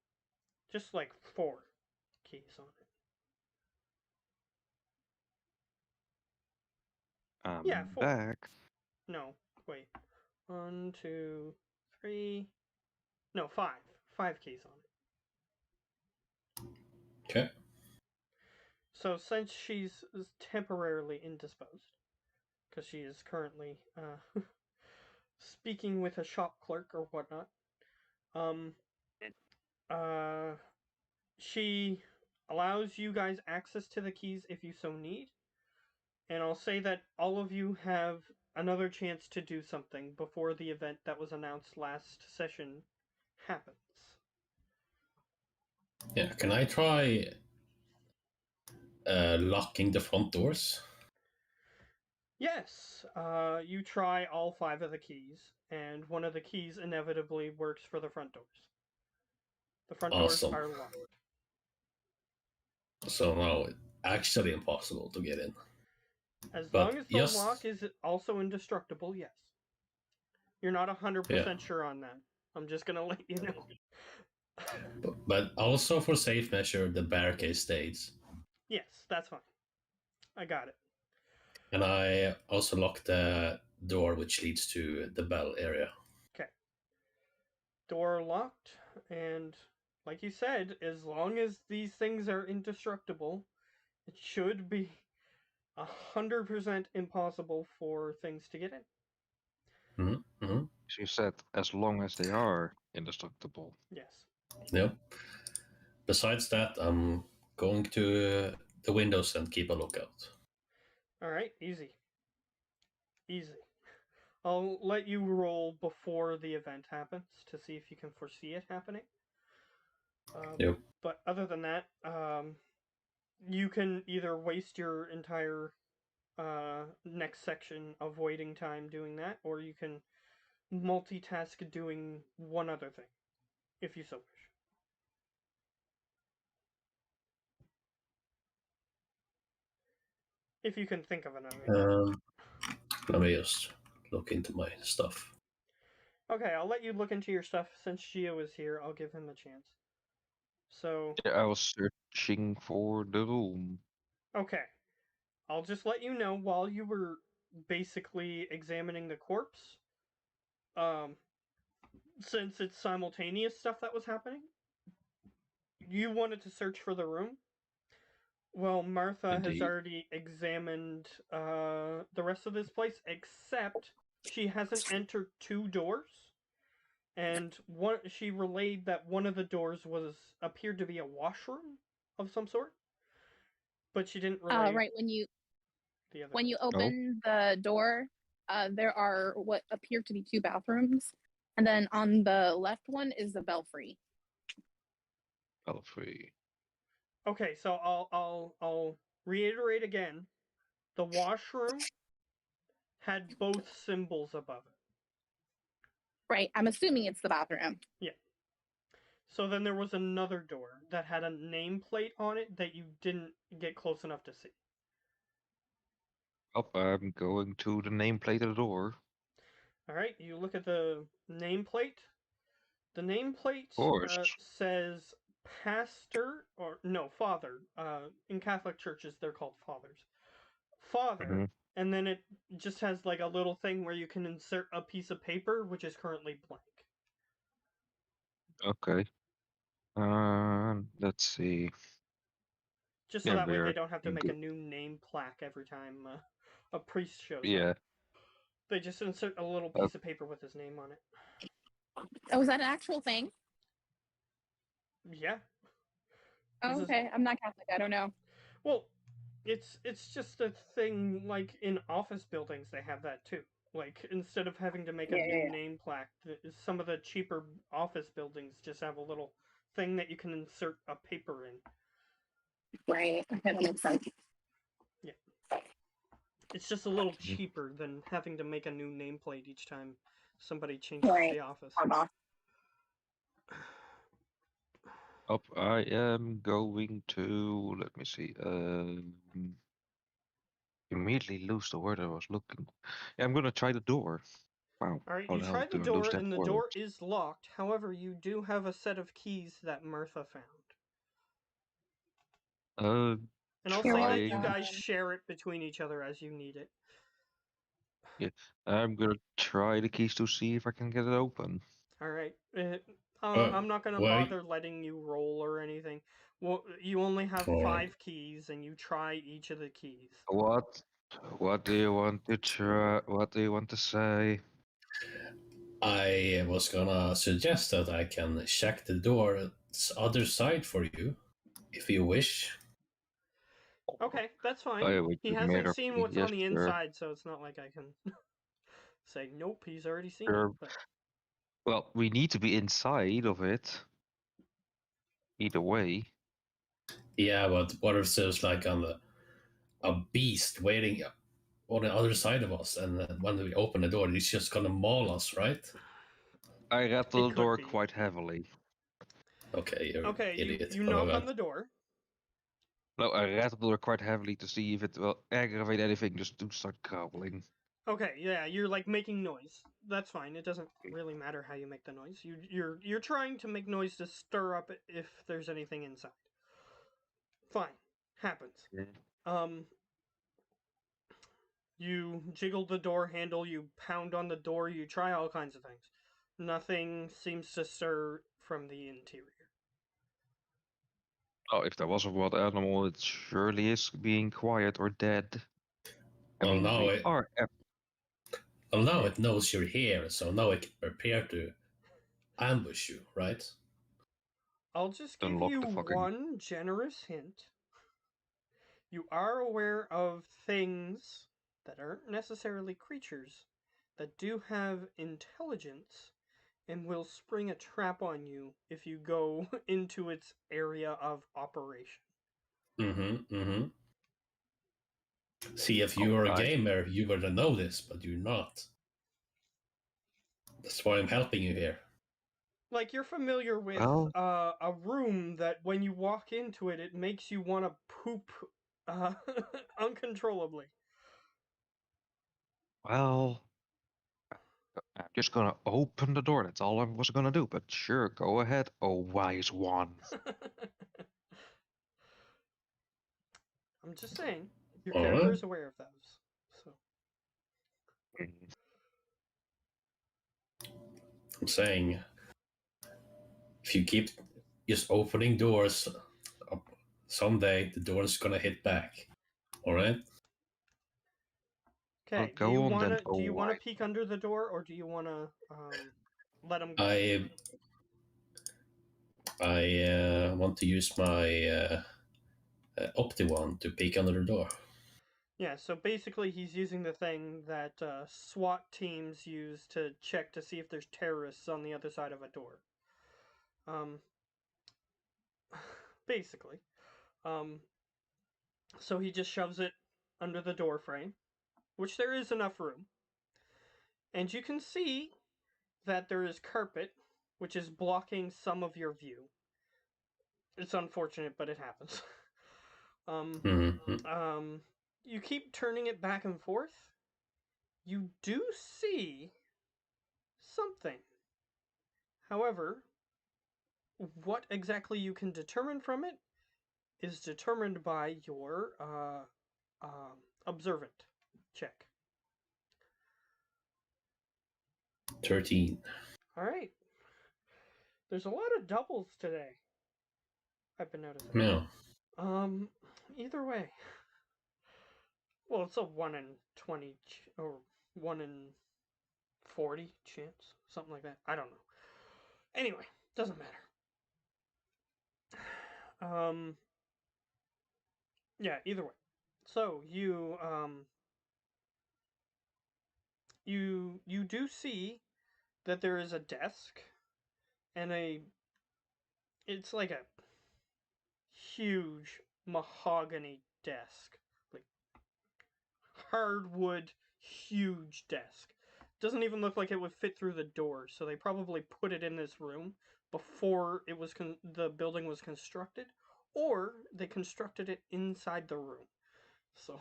just like 4 keys on it.
I'm
Yeah, 4.
back.
No, wait. 1, 2, 3. No, 5. 5 keys on it.
Okay.
So since she's temporarily indisposed, because she is currently speaking with a shop clerk or whatnot, she allows you guys access to the keys if you so need, and I'll say that all of you have another chance to do something before the event that was announced last session happens.
Yeah. Can I try locking the front doors?
Yes, you try all 5 of the keys, and one of the keys inevitably works for the front doors. The front
Awesome.
doors are locked.
So now it's actually impossible to get in.
As
But
long as the
yes.
lock is also indestructible, yes. You're not 100% sure on that. I'm just gonna let you know.
But also for safe measure, the barricade stays.
Yes, that's fine. I got it.
And I also locked the door which leads to the bell area.
Okay. Door locked, and like you said, as long as these things are indestructible, it should be 100% impossible for things to get in.
Mm-hmm. Mm-hmm.
She said, as long as they are indestructible.
Yes.
Yep. Besides that, I'm going to the windows and keep a lookout.
Alright, easy. Easy. I'll let you roll before the event happens to see if you can foresee it happening.
Yep.
But other than that, you can either waste your entire next section of waiting time doing that, or you can multitask doing one other thing, if you so wish. If you can think of another.
Let me just look into my stuff.
Okay, I'll let you look into your stuff. Since Gio is here, I'll give him a chance. So,
Yeah, I was searching for the room.
okay. I'll just let you know while you were basically examining the corpse, since it's simultaneous stuff that was happening, you wanted to search for the room. Well, Martha has
Indeed.
already examined the rest of this place, except she hasn't entered 2 doors. And she relayed that one of the doors appeared to be a washroom of some sort, but she didn't relay
Right
the other.
when you
Oh.
open the door, there are what appear to be 2 bathrooms, and then on the left one is the belfry.
Belfry.
Okay, so I'll reiterate again. The washroom had both symbols above it.
Right. I'm assuming it's the bathroom.
Yeah. So then there was another door that had a nameplate on it that you didn't get close enough to see.
Up, I'm going to the nameplate of the door.
All right, you look at the nameplate. The nameplate
course.
says pastor, or no, father. In Catholic churches, they're called fathers. Father,
Mhm.
and then it just has like a little thing where you can insert a piece of paper, which is currently blank.
Okay. Let's see.
Just so
Yeah,
that way they
we're
don't have to
in
make a
good.
new name plaque every time a priest shows up.
Yeah.
They just insert a little piece of paper with his name on it.
Oh, is that an actual thing?
Yeah.
Oh, okay. I'm not Catholic. I don't know.
Well, it's just a thing. Like in office buildings, they have that too. Like instead of having to make a new name plaque, some of the cheaper office buildings just have a little thing that you can insert a paper in.
Right. Okay, that makes sense.
Yeah. It's just a little cheaper than having to make a new nameplate each time somebody changes the office.
Up, I am going to. Let me see. Immediately lose the word I was looking. Yeah, I'm gonna try the door. Wow.
All right,
How
you
the hell
try the
do I lose
door,
that
and the
word?
door is locked. However, you do have a set of keys that Martha found. And I'll say that you guys share it between each other as you need it.
Yeah, I'm gonna try the keys to see if I can get it open.
All right. I'm not gonna bother letting you roll or anything. Well, you only have 5 keys, and you try each of the keys.
What? What do you want to try? What do you want to say?
I was gonna suggest that I can check the door's other side for you, if you wish.
Okay, that's fine. He
With
hasn't
Mary,
seen what's
yes,
on the
sure.
inside, so it's not like I can say, nope, he's already seen
Sure.
it. But...
Well, we need to be inside of it. Either way.
Yeah, but what if there's like a beast waiting on the other side of us, and when we open the door, he's just gonna maul us, right?
I rattle the door quite heavily.
Okay, you're an idiot.
You knock on the door.
No, I rattle the door quite heavily to see if it will aggravate anything, just to start growling.
Okay, yeah, you're like making noise. That's fine. It doesn't really matter how you make the noise. You're trying to make noise to stir up if there's anything inside. Fine, happens.
Yeah.
You jiggle the door handle. You pound on the door. You try all kinds of things. Nothing seems to stir from the interior.
Oh, if there was a wild animal, it surely is being quiet or dead.
Well, now
now
it knows you're here, so now it can prepare to ambush you, right?
I'll just give you one generous hint. You are aware of things that aren't necessarily creatures that do have intelligence and will spring a trap on you if you go into its area of operation.
Mm-hmm. Mm-hmm. See, if you are a
Alright.
gamer, you would know this, but you're not. That's why I'm helping you here.
Like, you're familiar with
Well-
a room that when you walk into it, it makes you want to poop uncontrollably.
Well, I'm just gonna open the door. That's all I was gonna do. But sure, go ahead, oh wise one.
I'm just saying, your
All
character
right.
is aware of those. So
I'm saying, if you keep just opening doors, someday the door's gonna hit back. All right.
Well,
okay,
go on then,
do you
oh
wanna
wise.
peek under the door, or do you wanna let him?
I want to use my Opti one to peek under the door.
Yeah, so basically he's using the thing that SWAT teams use to check to see if there's terrorists on the other side of a door. Basically. So he just shoves it under the door frame, which there is enough room. And you can see that there is carpet, which is blocking some of your view. It's unfortunate, but it happens.
Mm-hmm.
You keep turning it back and forth. You do see something. However, what exactly you can determine from it is determined by your observant check.
13.
All right. There's a lot of doubles today. I've been noticing.
No.
Either way. Well, it's a 1 in 20 or 1 in 40 chance, something like that. I don't know. Anyway, doesn't matter. Yeah, either way. So you you do see that there is a desk and it's like a huge mahogany desk, like hardwood, huge desk. Doesn't even look like it would fit through the door, so they probably put it in this room before it was the building was constructed, or they constructed it inside the room. So,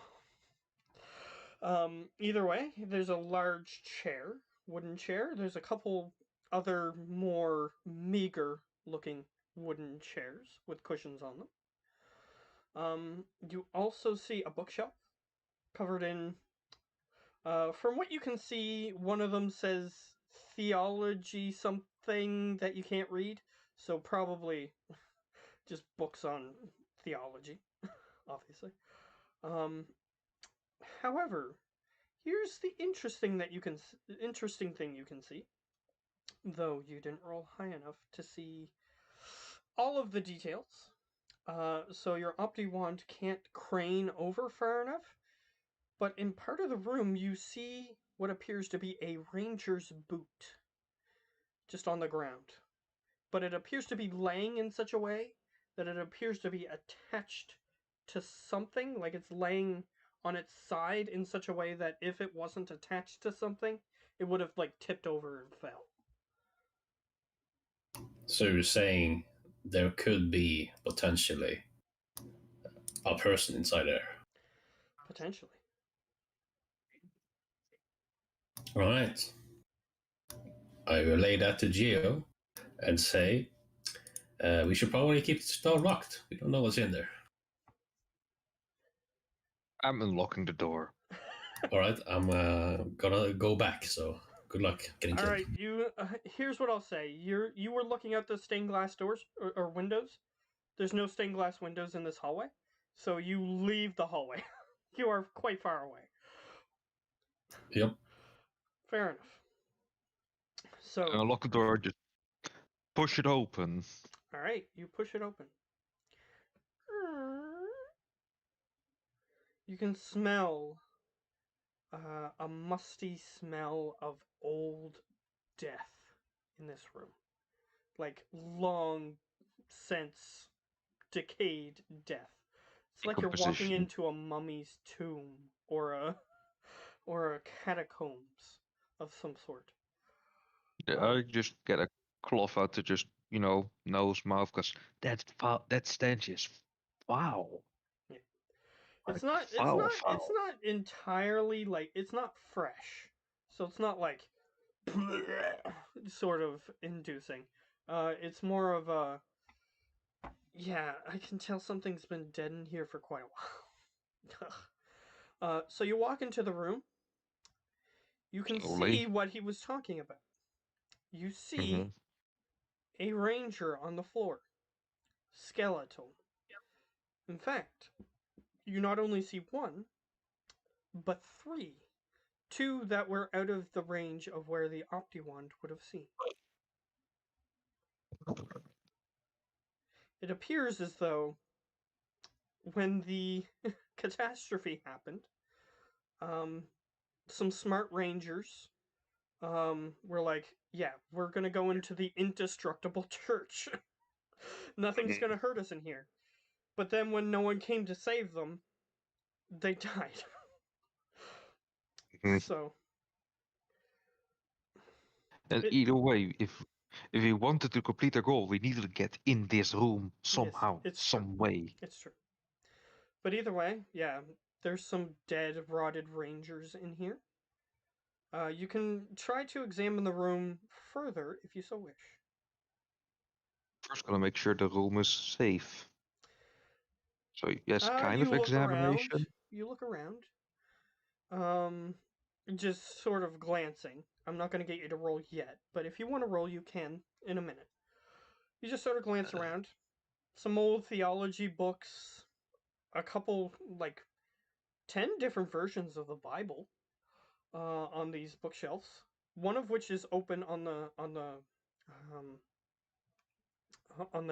either way, there's a large chair, wooden chair. There's a couple other more meager looking wooden chairs with cushions on them. You also see a bookshelf covered in, from what you can see, one of them says theology something that you can't read, so probably just books on theology, obviously. However, here's the interesting thing you can see, though you didn't roll high enough to see all of the details. So your Opti wand can't crane over far enough, but in part of the room you see what appears to be a ranger's boot just on the ground. But it appears to be laying in such a way that it appears to be attached to something, like it's laying on its side in such a way that if it wasn't attached to something, it would have like tipped over and fell.
So you're saying there could be potentially a person inside there.
Potentially.
All right. I relay that to Geo and say we should probably keep the door locked. We don't know what's in there.
I'm unlocking the door.
All right. I'm gonna go back. So good luck getting
All
killed.
right, you. Here's what I'll say. You were looking at the stained glass doors or windows. There's no stained glass windows in this hallway, so you leave the hallway. You are quite far away.
Yep.
Fair enough. So,
Unlock the door, just push it open.
all right, you push it open. You can smell a musty smell of old death in this room. Like long since decayed death. It's like you're walking
Decomposition.
into a mummy's tomb or a catacombs of some sort.
I just get a cloth out to just, nose, mouth, because that stench is foul.
Yeah.
Like,
It's not
foul.
entirely like it's not fresh. So it's not like sort of inducing. It's more of a yeah, I can tell something's been dead in here for quite a while. So you walk into the room. You can
Slowly.
see what he was talking about. You see
Mhm.
a ranger on the floor. Skeletal. In fact, you not only see one, but three. Two that were out of the range of where the Optiwand would have seen. It appears as though when the catastrophe happened, some smart rangers were like, yeah, we're gonna go into the indestructible church. Nothing's gonna hurt us in here. But then when no one came to save them, they died.
Mhm.
So
And
It-
either way, if we wanted to complete our goal, we needed to get in this room somehow,
it's true.
some way.
It's true. But either way, yeah, there's some dead, rotted rangers in here. You can try to examine the room further if you so wish.
First, gonna make sure the room is safe. So yes, kind
You
of
look around.
examination.
You look around. Just sort of glancing. I'm not going to get you to roll yet, but if you want to roll, you can in a minute. You just sort of glance around. Some old theology books, a couple, like 10 different versions of the Bible on these bookshelves. One of which is open on the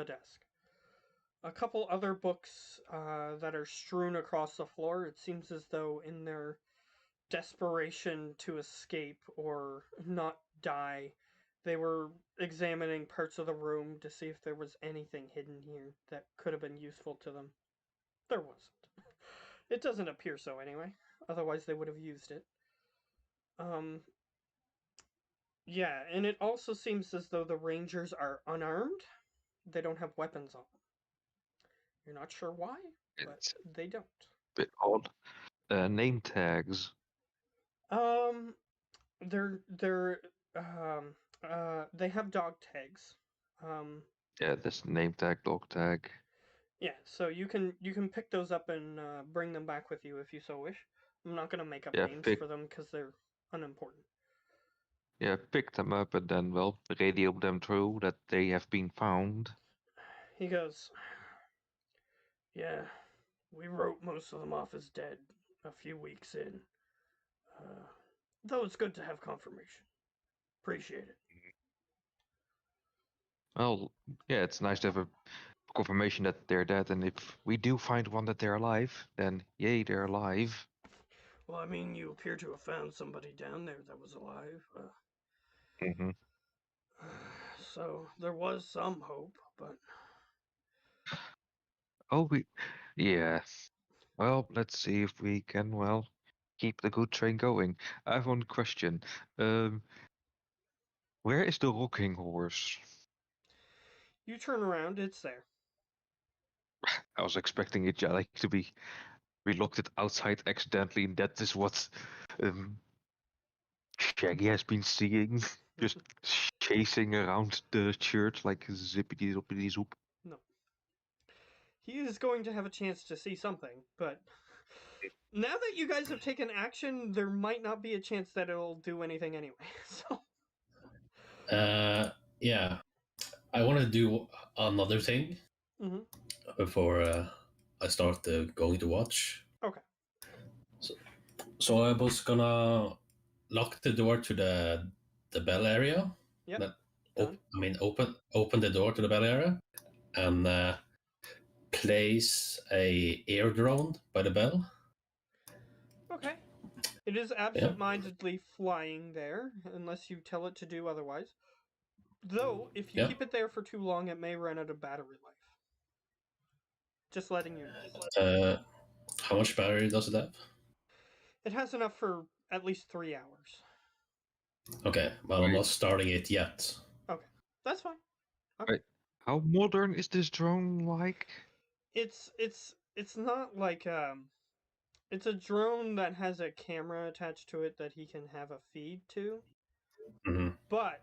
desk. A couple other books that are strewn across the floor. It seems as though in their desperation to escape or not die, they were examining parts of the room to see if there was anything hidden here that could have been useful to them. There wasn't. It doesn't appear so anyway. Otherwise they would have used it. Yeah, and it also seems as though the rangers are unarmed. They don't have weapons on them. You're not sure why, but
It's
they don't.
a bit odd. Name tags.
They're they have dog tags.
Yeah, this name tag, dog tag.
Yeah, so you can pick those up and bring them back with you if you so wish. I'm not gonna make up
Yeah,
names
pick
for them because they're unimportant.
Yeah, pick them up and then, well, radio them through that they have been found.
He goes, yeah, we wrote most of them off as dead a few weeks in. Though it's good to have confirmation. Appreciate it.
Well, yeah, it's nice to have a confirmation that they're dead, and if we do find one that they're alive, then yay, they're alive.
Well, I mean, you appear to have found somebody down there that was alive.
Mm-hmm.
So there was some hope, but
Oh, yeah. Well, let's see if we can, well, keep the good train going. I have one question. Where is the rocking horse?
you turn around, it's there.
I was expecting it, like, to be. We locked it outside accidentally, and that is what Shaggy has been seeing. Just chasing around the church like zippity zoppity zoop.
No. He is going to have a chance to see something, but now that you guys have taken action, there might not be a chance that it'll do anything anyway. So
Yeah, I want to do another thing
Mhm.
before I start going to watch.
Okay.
So I was gonna lock the door to the bell area.
Yep.
That
Done.
open the door to the bell area, and place a air drone by the bell.
Okay. It is absent-mindedly flying there, unless you tell it to do otherwise. Though, if you
Yeah.
keep it there for too long, it may run out of battery life. Just letting you know.
How much battery does it have?
It has enough for at least 3 hours.
Okay, well, I'm not starting it yet.
Okay, that's fine.
Wait, how modern is this drone like?
It's not like it's a drone that has a camera attached to it that he can have a feed to.
Hmm.
But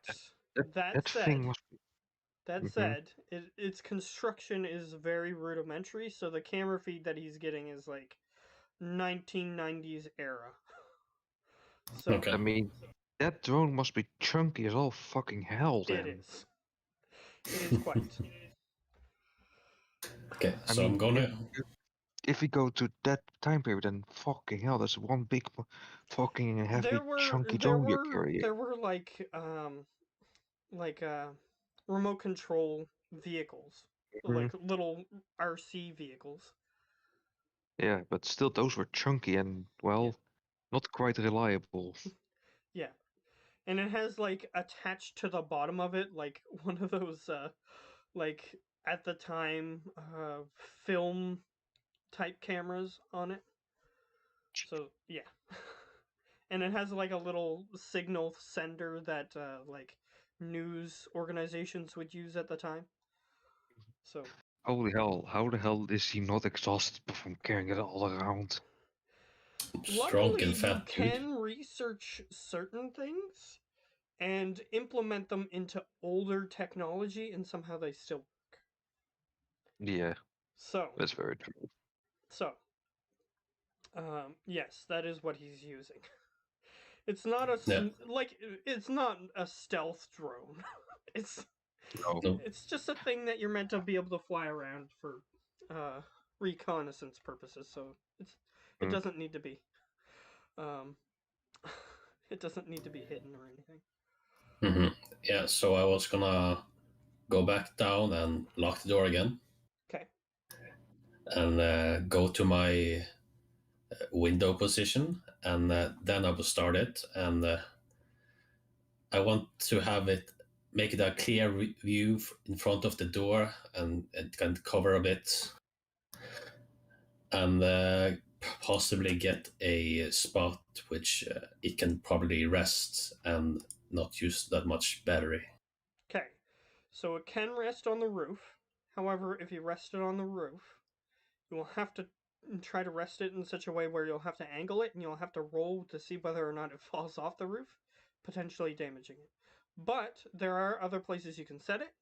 That thing must be.
that
Mhm.
said, its construction is very rudimentary, so the camera feed that he's getting is like 1990s era. So
Okay.
I mean, that drone must be chunky as all fucking hell. Then.
it is. It is quite.
Okay,
I
so I'm
mean,
gonna.
if we go to that time period, then fucking hell, that's one big, fucking heavy, chunky drone you're carrying.
There were like remote control vehicles, like little RC vehicles.
Yeah, but still, those were chunky and well, not quite reliable.
Yeah. And it has like attached to the bottom of it like one of those like at the time film type cameras on it. So, yeah. And it has like a little signal sender that like news organizations would use at the time. So,
Holy hell, how the hell is he not exhausted from carrying it all around?
Strong
luckily,
and fat
you
dude.
can research certain things and implement them into older technology, and somehow they still work.
Yeah,
So,
that's very true.
so, yes, that is what he's using. It's not a
Yeah.
it's not a stealth drone. It's
No.
it's just a thing that you're meant to be able to fly around for reconnaissance purposes. So it doesn't need to be it doesn't need to be hidden or anything.
Hmm. Yeah, so I was gonna go back down and lock the door again.
Okay.
And go to my window position, and then I will start it. And I want to have it, make it a clear view in front of the door, and it can cover a bit, and possibly get a spot which it can probably rest and not use that much battery.
Okay. So it can rest on the roof. However, if you rest it on the roof, you will have to try to rest it in such a way where you'll have to angle it and you'll have to roll to see whether or not it falls off the roof, potentially damaging it. But there are other places you can set it.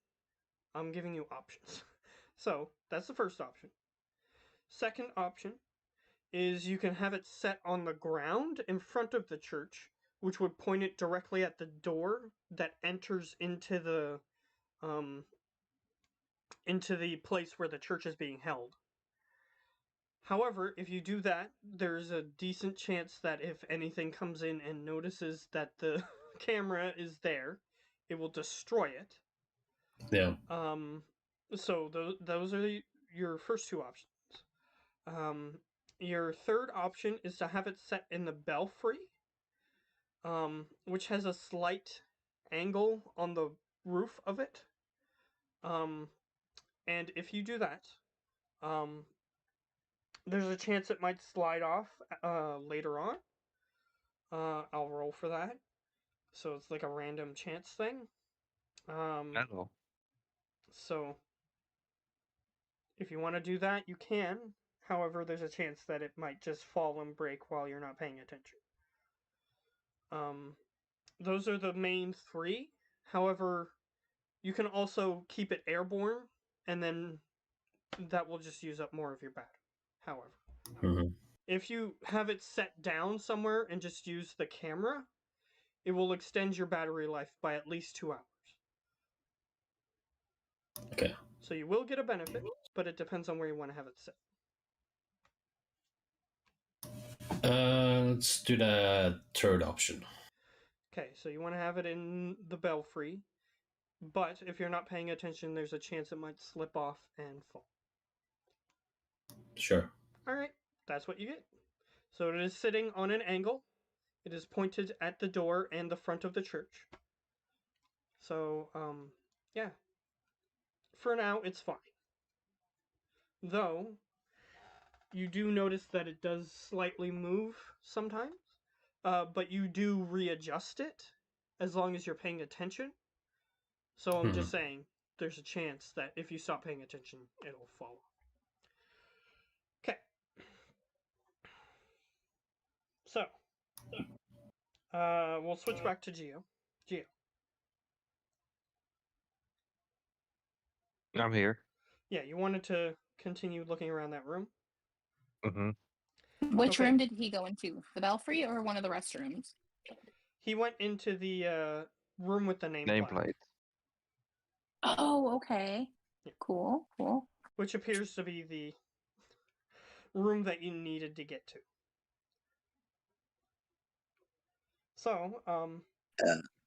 I'm giving you options. So that's the first option. Second option is you can have it set on the ground in front of the church, which would point it directly at the door that enters into the place where the church is being held. However, if you do that, there's a decent chance that if anything comes in and notices that the camera is there, it will destroy it.
Yeah.
So those are your first two options. Your third option is to have it set in the belfry, which has a slight angle on the roof of it. And if you do that, there's a chance it might slide off later on. I'll roll for that. So it's like a random chance thing.
Hello.
So if you want to do that, you can. However, there's a chance that it might just fall and break while you're not paying attention. Those are the main three. However, you can also keep it airborne, and then that will just use up more of your battery. However, if you have it set down somewhere and just use the camera, it will extend your battery life by at least 2 hours.
Okay.
So you will get a benefit, but it depends on where you want to have it set.
Let's do the third option.
Okay, so you want to have it in the belfry, but if you're not paying attention, there's a chance it might slip off and fall.
Sure.
Alright, that's what you get. So it is sitting on an angle, It is pointed at the door and the front of the church. So, yeah. For now, it's fine. Though, you do notice that it does slightly move sometimes, but you do readjust it as long as you're paying attention. So I'm just saying, there's a chance that if you stop paying attention, it'll fall. Okay. So, we'll switch back to Geo. Geo.
I'm here.
Yeah, you wanted to continue looking around that room?
Mm-hmm.
Which
Okay.
room did he go into? The belfry or one of the restrooms?
He went into the room with the
Nameplate.
Oh, okay.
Yeah.
Cool, cool.
Which appears to be the room that you needed to get to. So,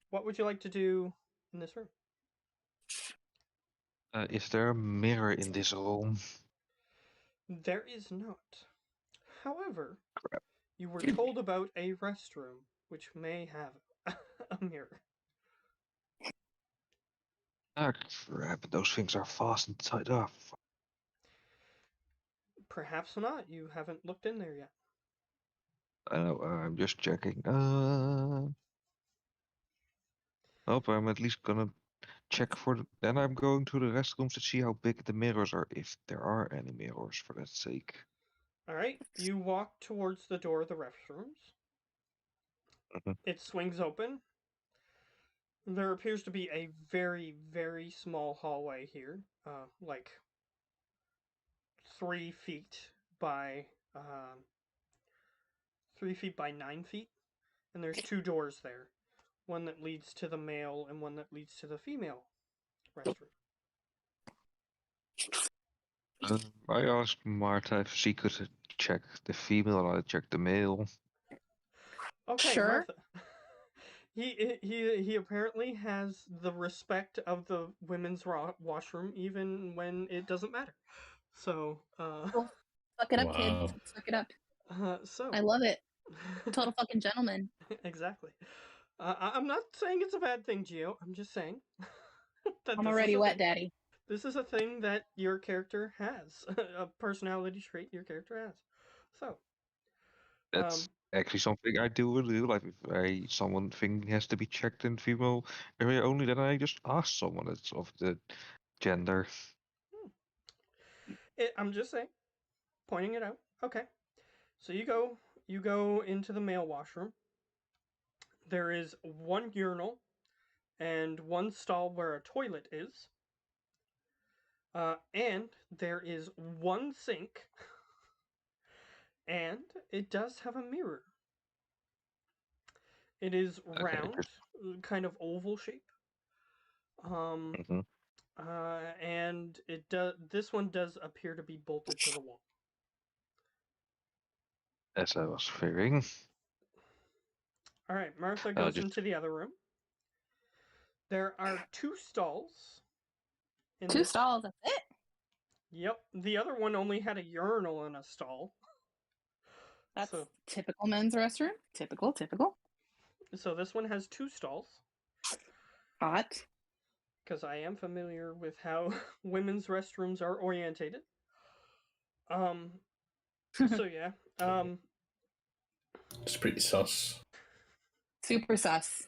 what would you like to do in this room?
Is there a mirror in this room?
There is not. However,
Crap.
you were told about a restroom which may have a mirror.
Ah, crap. Those things are fastened tied up.
Perhaps not. You haven't looked in there yet.
I know, I'm just checking. Nope, I'm at least gonna check for then I'm going to the restrooms to see how big the mirrors are, if there are any mirrors, for that sake.
Alright, you walk towards the door of the restrooms.
Mhm.
It swings open. There appears to be a very, very small hallway here. Like 3 feet by 3 feet by 9 feet. And there's 2 doors there. One that leads to the male and one that leads to the female restroom.
I asked Marta if she could check the female and I check the male.
Okay,
Sure.
Martha. He apparently has the respect of the women's washroom even when it doesn't matter. So,
Cool. Suck it up,
Wow.
kids. Suck it up.
so
I love it. Total fucking gentleman.
exactly. I'm not saying it's a bad thing, Geo. I'm just saying that
I'm
this
already
is a
wet,
thing.
daddy.
This is a thing that your character has, a personality trait your character has. So,
That's actually something I do in real life. If someone thing has to be checked in female area only, then I just ask someone that's of the gender.
I'm just saying, pointing it out. Okay, so you go into the male washroom. There is one urinal and one stall where a toilet is. And there is one sink. And it does have a mirror. It is round, kind of oval shape.
Mhm.
And this one does appear to be bolted to the wall.
As I was fearing.
Alright, Martha goes
just-
into the other room. There are 2 stalls. in
2
this-
stalls, that's it?
Yep, the other one only had a urinal and a stall.
That's
So-
typical men's restroom. Typical.
So this one has 2 stalls.
Hot.
Because I am familiar with how women's restrooms are orientated. So yeah.
It's pretty sus.
Super sus.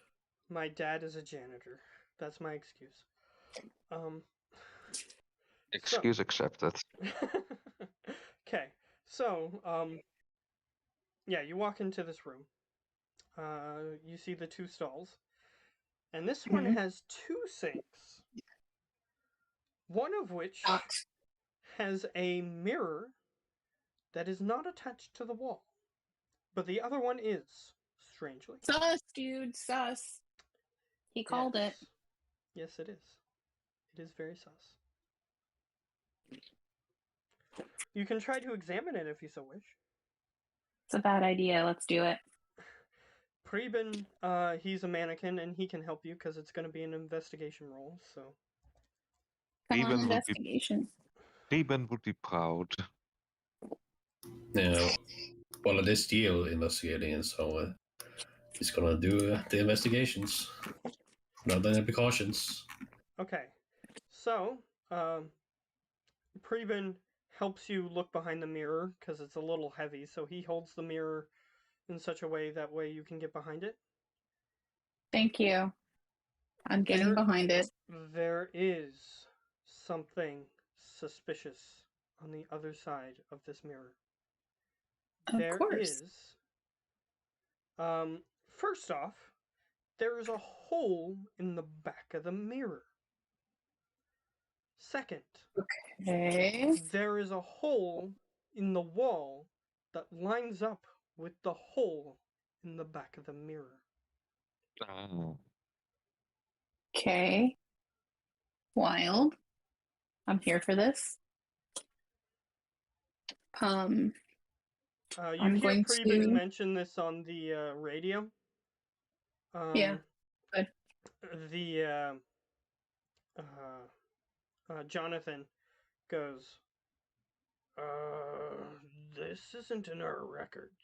My dad is a janitor. That's my excuse.
Excuse accepted.
Okay. So, yeah, you walk into this room. You see the 2 stalls. And this one
Mhm.
has 2 sinks. One of which
Hot.
has a mirror that is not attached to the wall. But the other one is, strangely.
Sus, dude. Sus. He called it.
Yes, it is. It is very sus. You can try to examine it if you so wish.
It's a bad idea. Let's do it.
Preben, he's a mannequin and he can help you because it's going to be an investigation roll. So
Come
Even
on,
would be-
investigation.
Reben would be proud.
Yeah. Well, it is Geo investigating, and so He's gonna do the investigations. Not any precautions.
Okay. So, Preben helps you look behind the mirror because it's a little heavy, so he holds the mirror in such a way that way you can get behind it.
Thank you. I'm getting behind it.
There is something suspicious on the other side of this mirror.
Of course.
First off, there is a hole in the back of the mirror. Second,
Okay.
there is a hole in the wall that lines up with the hole in the back of the mirror.
Oh.
Okay. Wild. I'm here for this.
You
I'm
hear
going
Preben
to-
mention this on the radio.
Yeah, good.
Jonathan goes, this isn't in our records.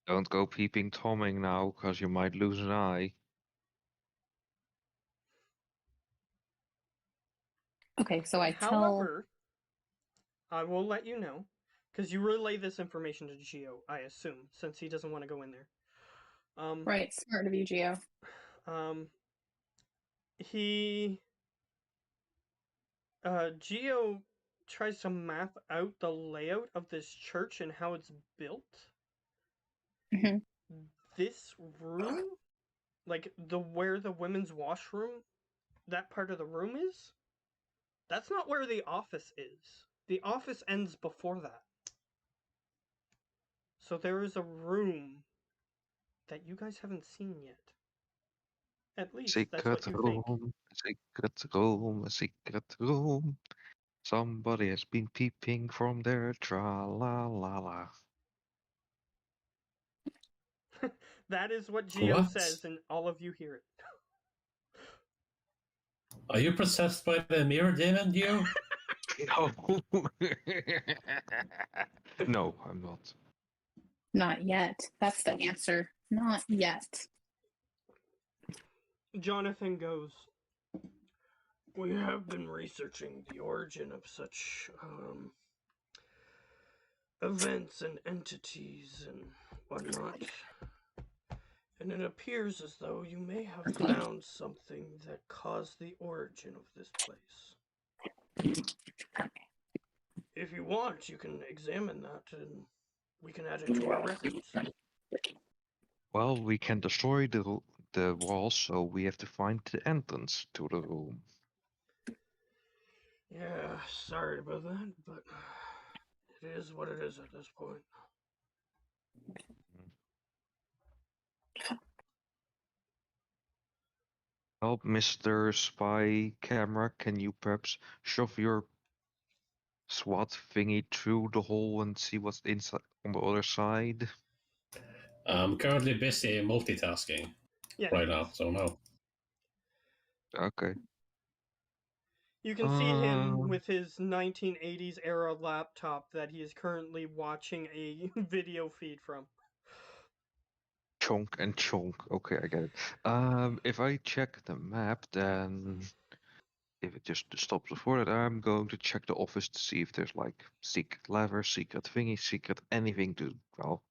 Don't go peeping Tomming now, because you might lose an eye.
Okay, so I tell.
However, I will let you know, because you relay this information to Geo, I assume, since he doesn't want to go in there.
Right, smart of you, Geo.
Geo tries to map out the layout of this church and how it's built.
Mhm.
This room, like where the women's washroom, that part of the room is, that's not where the office is. The office ends before that. So there is a room that you guys haven't seen yet. At least that's what
Secret
you think.
room, secret room, a secret room. Somebody has been peeping from there, tra la la la.
That is what Geo
What?
says, and all of you hear it.
Are you possessed by the mirror demon, Geo?
No. No, I'm not.
Not yet. That's the answer. Not yet.
Jonathan goes, we have been researching the origin of such events and entities and whatnot, and it appears as though you may have found something that caused the origin of this place. If you want, you can examine that and we can add it to our records.
Well, we can destroy the walls, so we have to find the entrance to the room.
Yeah, sorry about that, but it is what it is at this point.
Well, Mr. Spy Camera, can you perhaps shove your SWAT thingy through the hole and see what's inside on the other side?
I'm currently busy multitasking right now, so no.
Okay.
You can see him with his 1980s era laptop that he is currently watching a video feed from.
Chunk and chunk. Okay, I get it. If I check the map, then if it just stops before that, I'm going to check the office to see if there's like secret lever, secret thingy, secret anything to, well,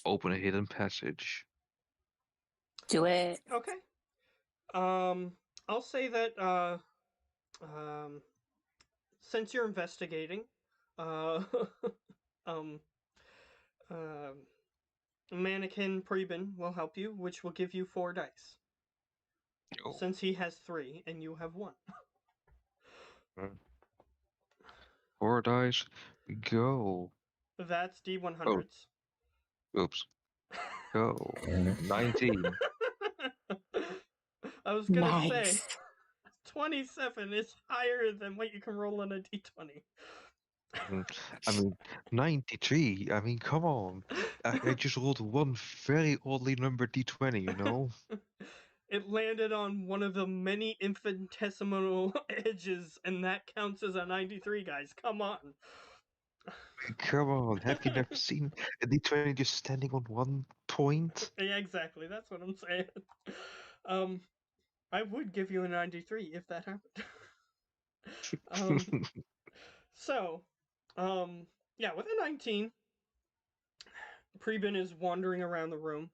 open a hidden passage.
Do it.
Okay. I'll say that since you're investigating, Mannequin Preben will help you, which will give you 4 dice.
Oh.
Since he has 3 and you have 1.
4 dice, go.
That's D100s.
Oops. Go. 19.
I was gonna
Nice.
say 27 is higher than what you can roll on a D20.
I mean, 93. I mean, come on. I just rolled one very oddly numbered D20, you know?
It landed on one of the many infinitesimal edges, and that counts as a 93, guys. Come on.
Come on, have you never seen a D20 just standing on one point?
Yeah, exactly. That's what I'm saying. I would give you a 93 if that happened. So, yeah, with a 19, Preben is wandering around the room.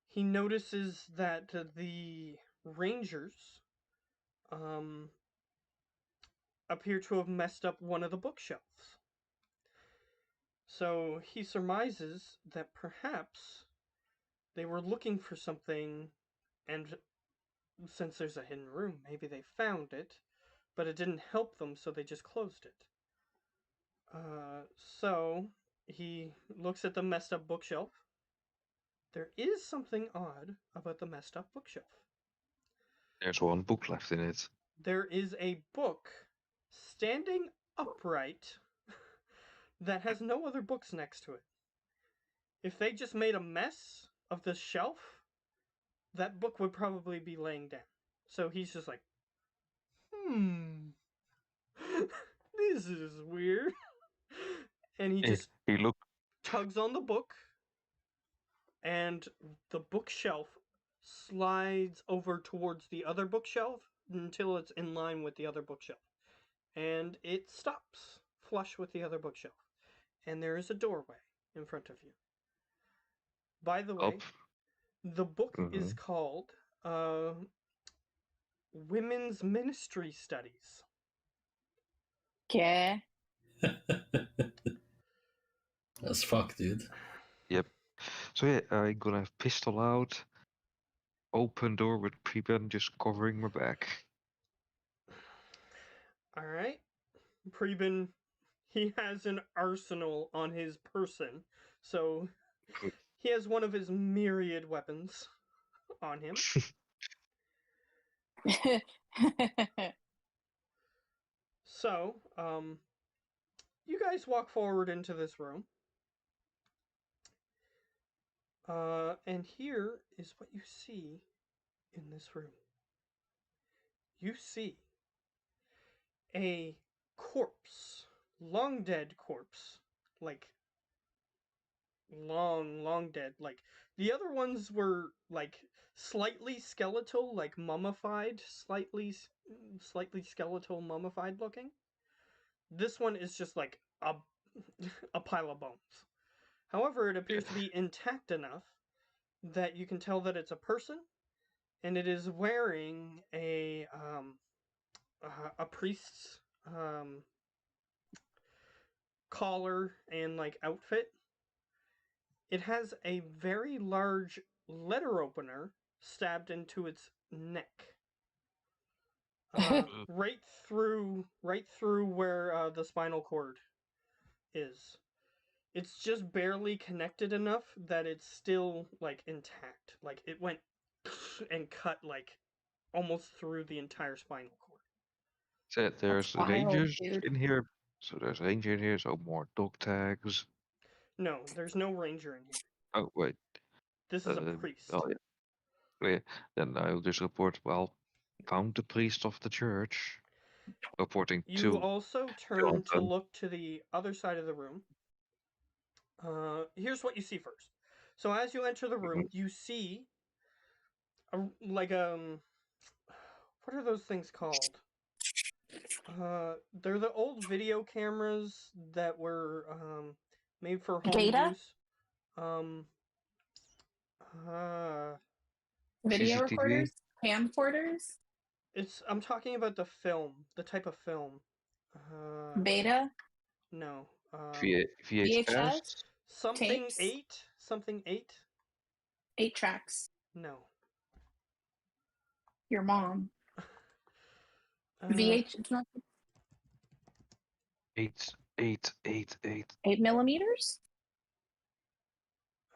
He notices that the Rangers appear to have messed up one of the bookshelves. So he surmises that perhaps they were looking for something, and since there's a hidden room, maybe they found it, but it didn't help them, so they just closed it. So he looks at the messed up bookshelf. There is something odd about the messed up bookshelf.
There's one book left in it.
There is a book standing upright that has no other books next to it. If they just made a mess of the shelf, that book would probably be laying down. So he's just like, this is weird. And he just
He looked.
tugs on the book, and the bookshelf slides over towards the other bookshelf until it's in line with the other bookshelf. And it stops flush with the other bookshelf. And there is a doorway in front of you. By the way,
Up.
the book is called Women's Ministry Studies.
Okay.
That's fuck, dude.
Yep. So yeah, I'm gonna have pistol out. Open door with Preben just covering my back.
Alright. Preben, he has an arsenal on his person, so he has one of his myriad weapons on him. So, you guys walk forward into this room. And here is what you see in this room. You see a corpse, long dead corpse, like long dead. Like the other ones were like slightly skeletal, like mummified, slightly skeletal, mummified looking. This one is just like a pile of bones. However, it appears to be intact enough that you can tell that it's a person, and it is wearing a priest's collar and like outfit. It has a very large letter opener stabbed into its neck, right through where the spinal cord is. It's just barely connected enough that it's still like intact. Like it went and cut like almost through the entire spinal cord.
So there's
wild,
rangers
dude.
in here. So there's ranger in here. So more dog tags.
No, there's no ranger in here.
Oh wait.
This is a priest.
Oh yeah. Yeah. Then I'll just report. Well, found the priest of the church. Reporting
You
to.
also turn to look to the other side of the room. Here's what you see first. So as you enter the room, you see what are those things called? They're the old video cameras that were made for home
Data?
use.
Video
CCTV?
recorders? Camcorders?
I'm talking about the film, the type of film.
Beta?
No.
VHS?
Something
Tapes?
8? Something 8?
8 tracks.
No.
Your mom. VH, it's not
8
8 millimeters?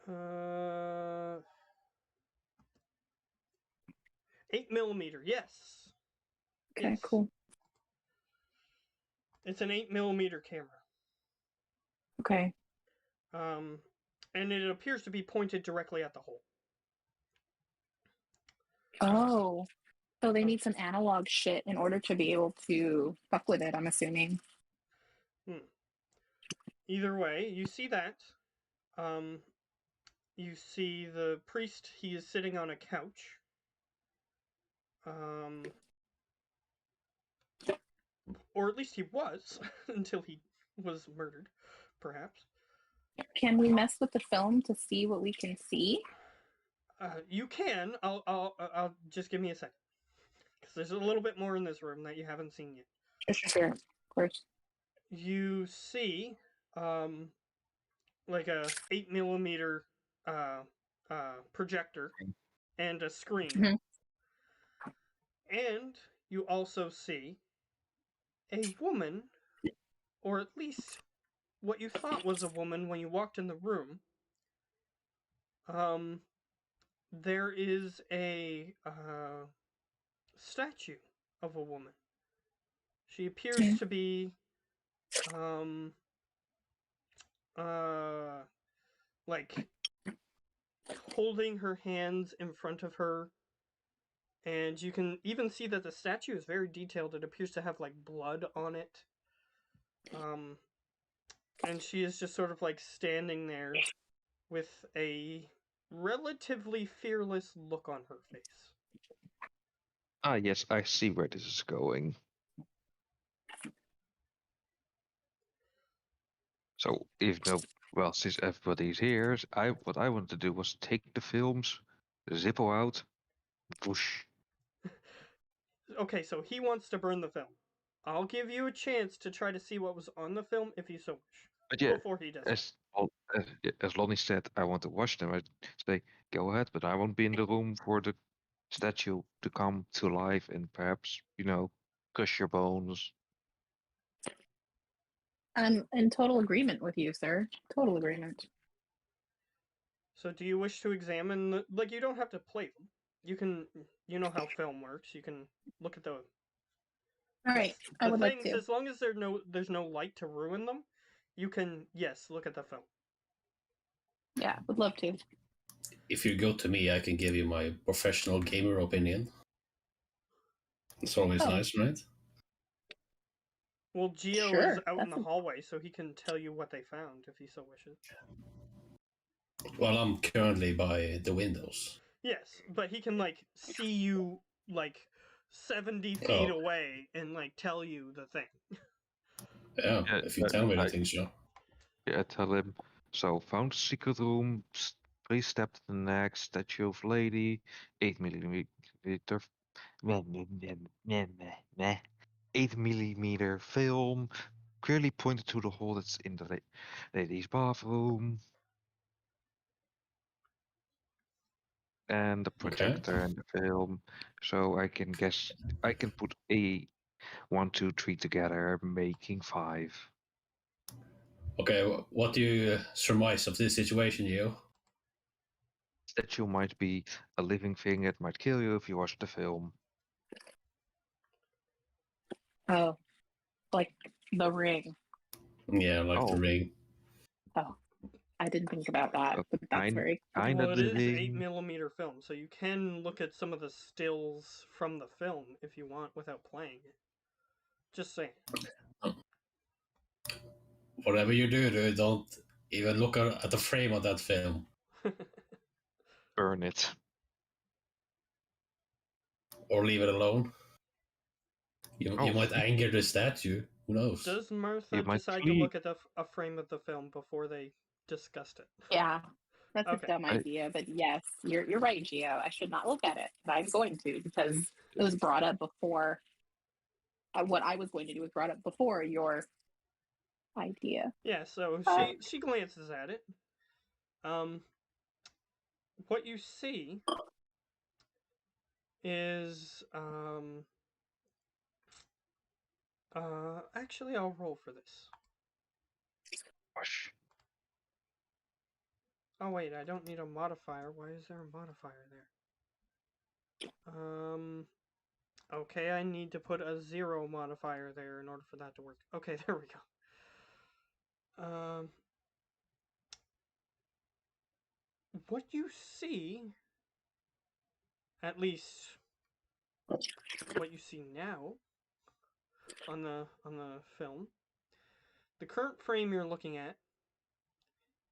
8mm, yes.
Okay,
Yes.
cool.
It's an 8mm camera.
Okay.
And it appears to be pointed directly at the hole.
Oh. So they need some analog shit in order to be able to fuck with it, I'm assuming.
either way, you see that. You see the priest. He is sitting on a couch. Or at least he was until he was murdered, perhaps.
Can we mess with the film to see what we can see?
You can. I'll just give me a second, because there's a little bit more in this room that you haven't seen yet.
Sure, of course.
You see, like a 8mm projector and a screen,
Mhm.
and you also see a woman, or at least what you thought was a woman when you walked in the room. There is a statue of a woman. She appears to be like holding her hands in front of her, and you can even see that the statue is very detailed. It appears to have like blood on it. And she is just sort of like standing there with a relatively fearless look on her face.
Ah, yes, I see where this is going. So, since everybody's here, what I wanted to do was take the films, Zippo out, whoosh.
Okay, so he wants to burn the film. I'll give you a chance to try to see what was on the film if you so wish.
But yeah,
Before he does.
as Lonnie said, I want to watch them. I say, go ahead, but I won't be in the room for the statue to come to life and perhaps, crush your bones.
I'm in total agreement with you, sir. Total agreement.
So do you wish to examine like, you don't have to play them. You can, you know how film works. You can look at the
All right, I would like to.
As long as there's no light to ruin them, you can, yes, look at the film.
Yeah, would love to.
If you go to me, I can give you my professional gamer opinion. It's always nice, right?
Well, Gio
Sure,
is out in the hallway, so he can tell you what they found if he so wishes.
Well, I'm currently by the windows.
Yes, but he can like see you like 70 feet away and like tell you the thing.
Yeah, if you tell me, I think so.
Yeah, I tell him. So, found the secret room, please step to the next statue of lady, 8mm, 8mm film, clearly pointed to the hole that's in the lady's bathroom. And the projector and the film, so I can put a 1, 2, 3 together, making 5.
Okay, what do you surmise of this situation, Gio?
Statue might be a living thing that might kill you if you watch the film.
Oh, like the ring.
Yeah, like the ring.
Oh, I didn't think about that, but that's very
kind
well,
of
it is 8mm film, so you can look at some of the stills from the film if you want without playing it. Just saying.
Whatever you do, don't even look at the frame of that film.
Burn it.
Or leave it alone. You might anger the statue. Who knows?
Does Martha decide to look at a frame of the film before they discussed it?
Yeah, that's a dumb idea, but yes, you're right, Gio. I should not look at it, but I'm going to, because it was brought up before. What I was going to do was brought up before your idea.
Yeah, so she glances at it. What you see is actually, I'll roll for this.
Gosh.
Oh wait, I don't need a modifier. Why is there a modifier there? Okay, I need to put a 0 modifier there in order for that to work. Okay, there we go. What you see, at least what you see now on the film, the current frame you're looking at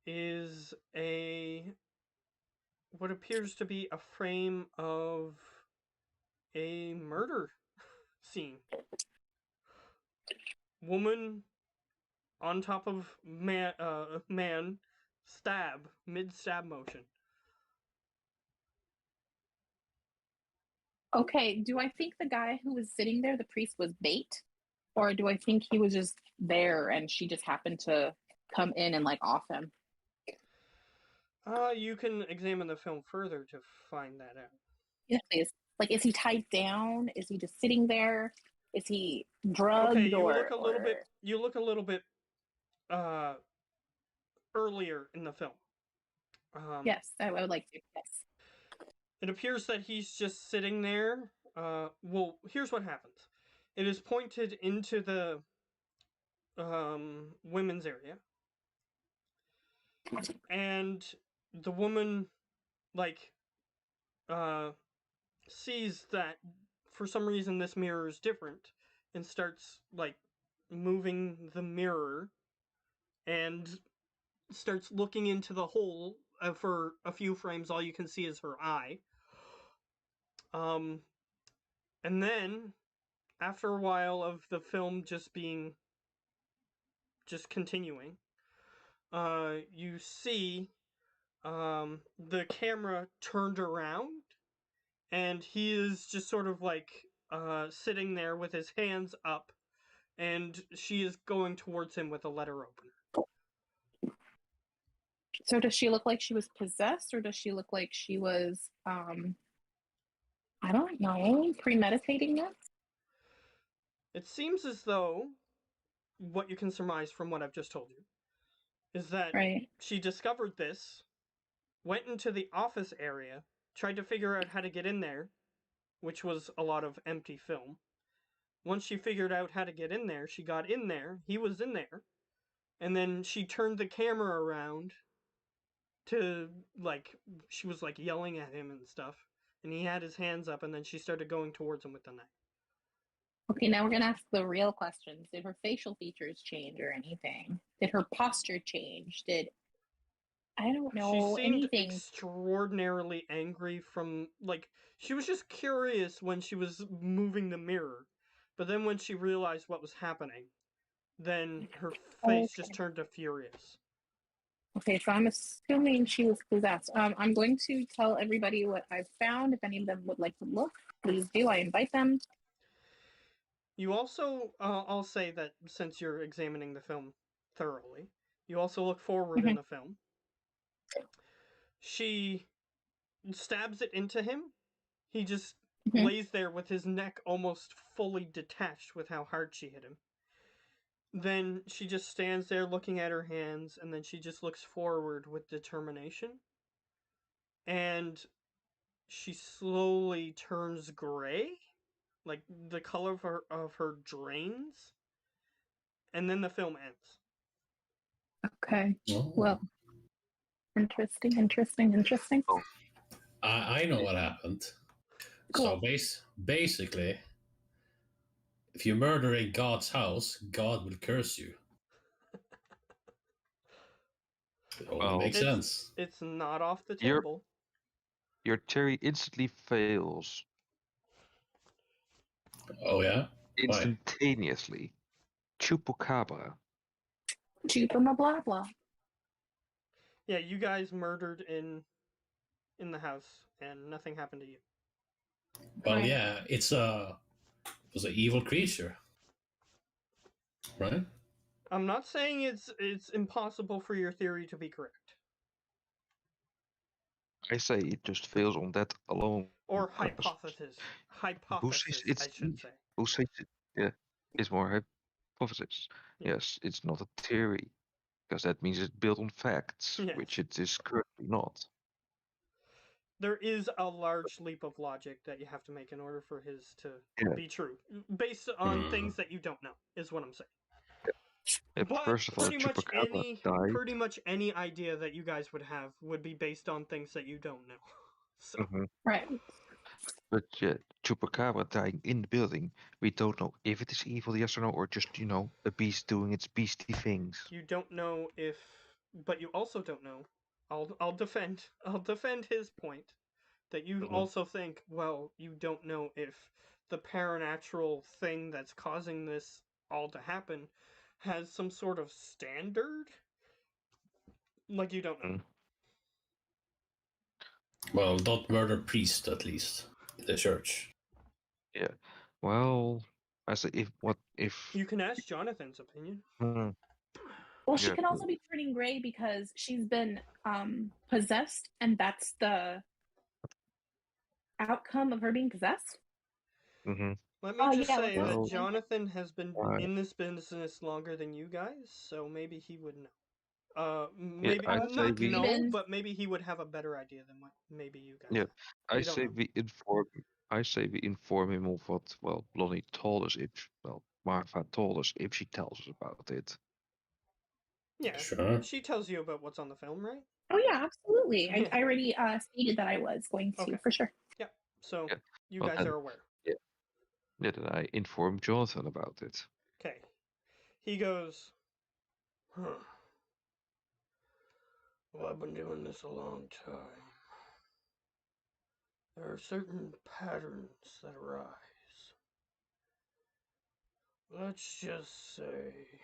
is what appears to be a frame of a murder scene. Woman on top of man, mid-stab motion.
Okay, do I think the guy who was sitting there, the priest, was bait? Or do I think he was just there and she just happened to come in and like off him?
You can examine the film further to find that out.
Yeah, please. Like, is he tied down? Is he just sitting there? Is he drugged?
Okay, you
or,
look a little bit. You look a little bit earlier in the film.
Yes, I would like to. Yes.
It appears that he's just sitting there. Well, here's what happens. It is pointed into the women's area, and the woman, like, sees that for some reason this mirror is different, and starts like moving the mirror, and starts looking into the hole. For a few frames, all you can see is her eye. And then, after a while of the film just continuing, you see the camera turned around, and he is just sort of like sitting there with his hands up, and she is going towards him with a letter opener.
So does she look like she was possessed, or does she look like she was, I don't know, premeditating this?
It seems as though what you can surmise from what I've just told you is that she discovered this, went into the office area, tried to figure out how to get in there, which was a lot of empty film. Once she figured out how to get in there, she got in there, he was in there, and then she turned the camera around to, like, she was like yelling at him and stuff, and he had his hands up, and then she started going towards him with the knife.
Okay, now we're gonna ask the real questions. Did her facial features change or anything? Did her posture change? I don't know,
she seemed
anything?
Extraordinarily angry from, like, she was just curious when she was moving the mirror, but then when she realized what was happening, then her face just turned to furious.
Okay, so I'm assuming she was possessed. I'm going to tell everybody what I've found. If any of them would like to look, please do. I invite them.
You also, I'll say that since you're examining the film thoroughly, you also look forward in the film. She stabs it into him. He just lays there with his neck almost fully detached with how hard she hit him. Then she just stands there looking at her hands, and then she just looks forward with determination. And she slowly turns gray, like the color of her drains, and then the film ends.
Okay.
Oh.
Well, interesting.
I know what happened.
Cool.
So basically, if you murder in God's house, God will curse you. It only makes sense.
It's not off the table.
Your theory instantly fails.
Oh, yeah?
Instantaneously. Chupacabra.
Chupama blah blah.
Yeah, you guys murdered in the house, and nothing happened to you.
Well, yeah, it was an evil creature, right?
I'm not saying it's impossible for your theory to be correct.
I say it just fails on that alone.
Or hypothesis. I should say.
Who says it? Yeah, it's more hypothesis.
Yeah.
Yes, it's not a theory, because that means it's built on facts, which it is currently not.
There is a large leap of logic that you have to make in order for his to be true, based on things that you don't know, is what I'm saying.
Yeah,
but
first of all,
pretty much any idea that you guys would have would be based on things that you don't know. So.
Right.
But yeah, Chupacabra dying in the building, we don't know if it is evil, yes or no, or just, a beast doing its beastie things.
You don't know if, but you also don't know. I'll defend. I'll defend his point that you
Mhm.
also think. Well, you don't know if the paranatural thing that's causing this all to happen has some sort of standard. Like you don't know.
Mm.
Well, don't murder priest at least in the church.
Yeah. Well, I say if
You can ask Jonathan's opinion.
Well, she
Yeah.
can also be turning gray because she's been possessed, and that's the outcome of her being possessed.
hmm
Let me
Oh,
just
yeah,
say
let's
that
Well,
Jonathan has been
Right.
in this business longer than you guys, so maybe he would know.
Yeah,
Maybe
I'd say
not
we
know,
Even-
but maybe he would have a better idea than what maybe you guys
yeah,
have.
I
You don't
say
know.
we inform. I say we inform him of what Blondie told us. If Martha told us if she tells us about it.
Yeah,
Sure.
she tells you about what's on the film, right?
Oh yeah, absolutely.
Yeah.
I already stated that I was going to
Okay.
for sure.
So
Yeah,
you
well,
guys
then-
are aware.
Yeah, then I inform Jonathan about it.
Okay. He goes, huh. Well, I've been doing this a long time. There are certain patterns that arise. Let's just say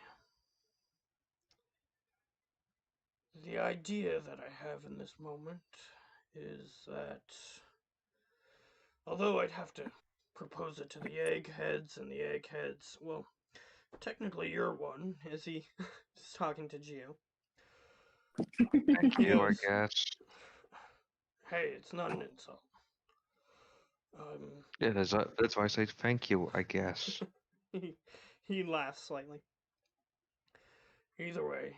the idea that I have in this moment is that although I'd have to propose it to the eggheads, and the eggheads, well, technically you're one, as he is talking to Geo.
Thank
He
you, I
goes,
guess.
hey, it's not an insult.
Yeah, that's why I say thank you, I guess.
he laughs slightly. Either way,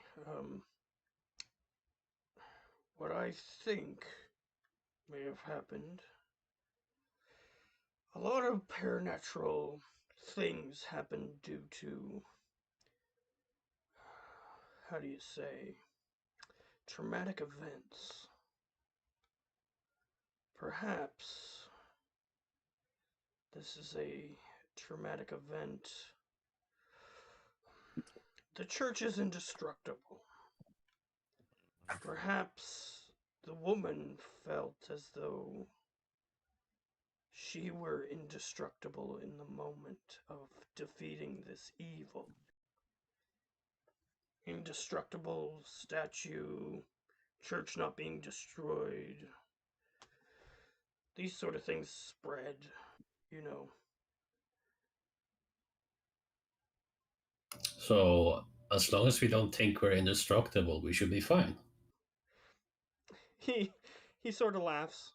what I think may have happened, a lot of paranatural things happen due to, how do you say, traumatic events. Perhaps this is a traumatic event. The church is indestructible. Perhaps the woman felt as though she were indestructible in the moment of defeating this evil. Indestructible statue, church not being destroyed. These sort of things spread, you know.
So as long as we don't think we're indestructible, we should be fine.
He sort of laughs.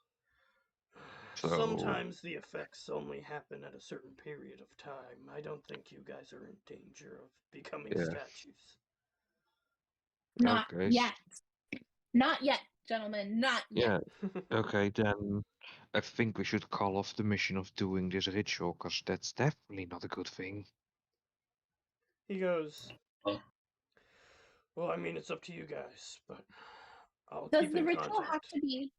So-
Sometimes the effects only happen at a certain period of time. I don't think you guys are in danger of becoming
Yeah.
statues.
Not
Okay.
yet. Not yet, gentlemen. Not yet.
Yeah. Okay, then I think we should call off the mission of doing this ritual, because that's definitely not a good thing.
He goes,
Huh?
well, I mean, it's up to you guys, but I'll
Does
keep
the
in
ritual
contact.
have to be?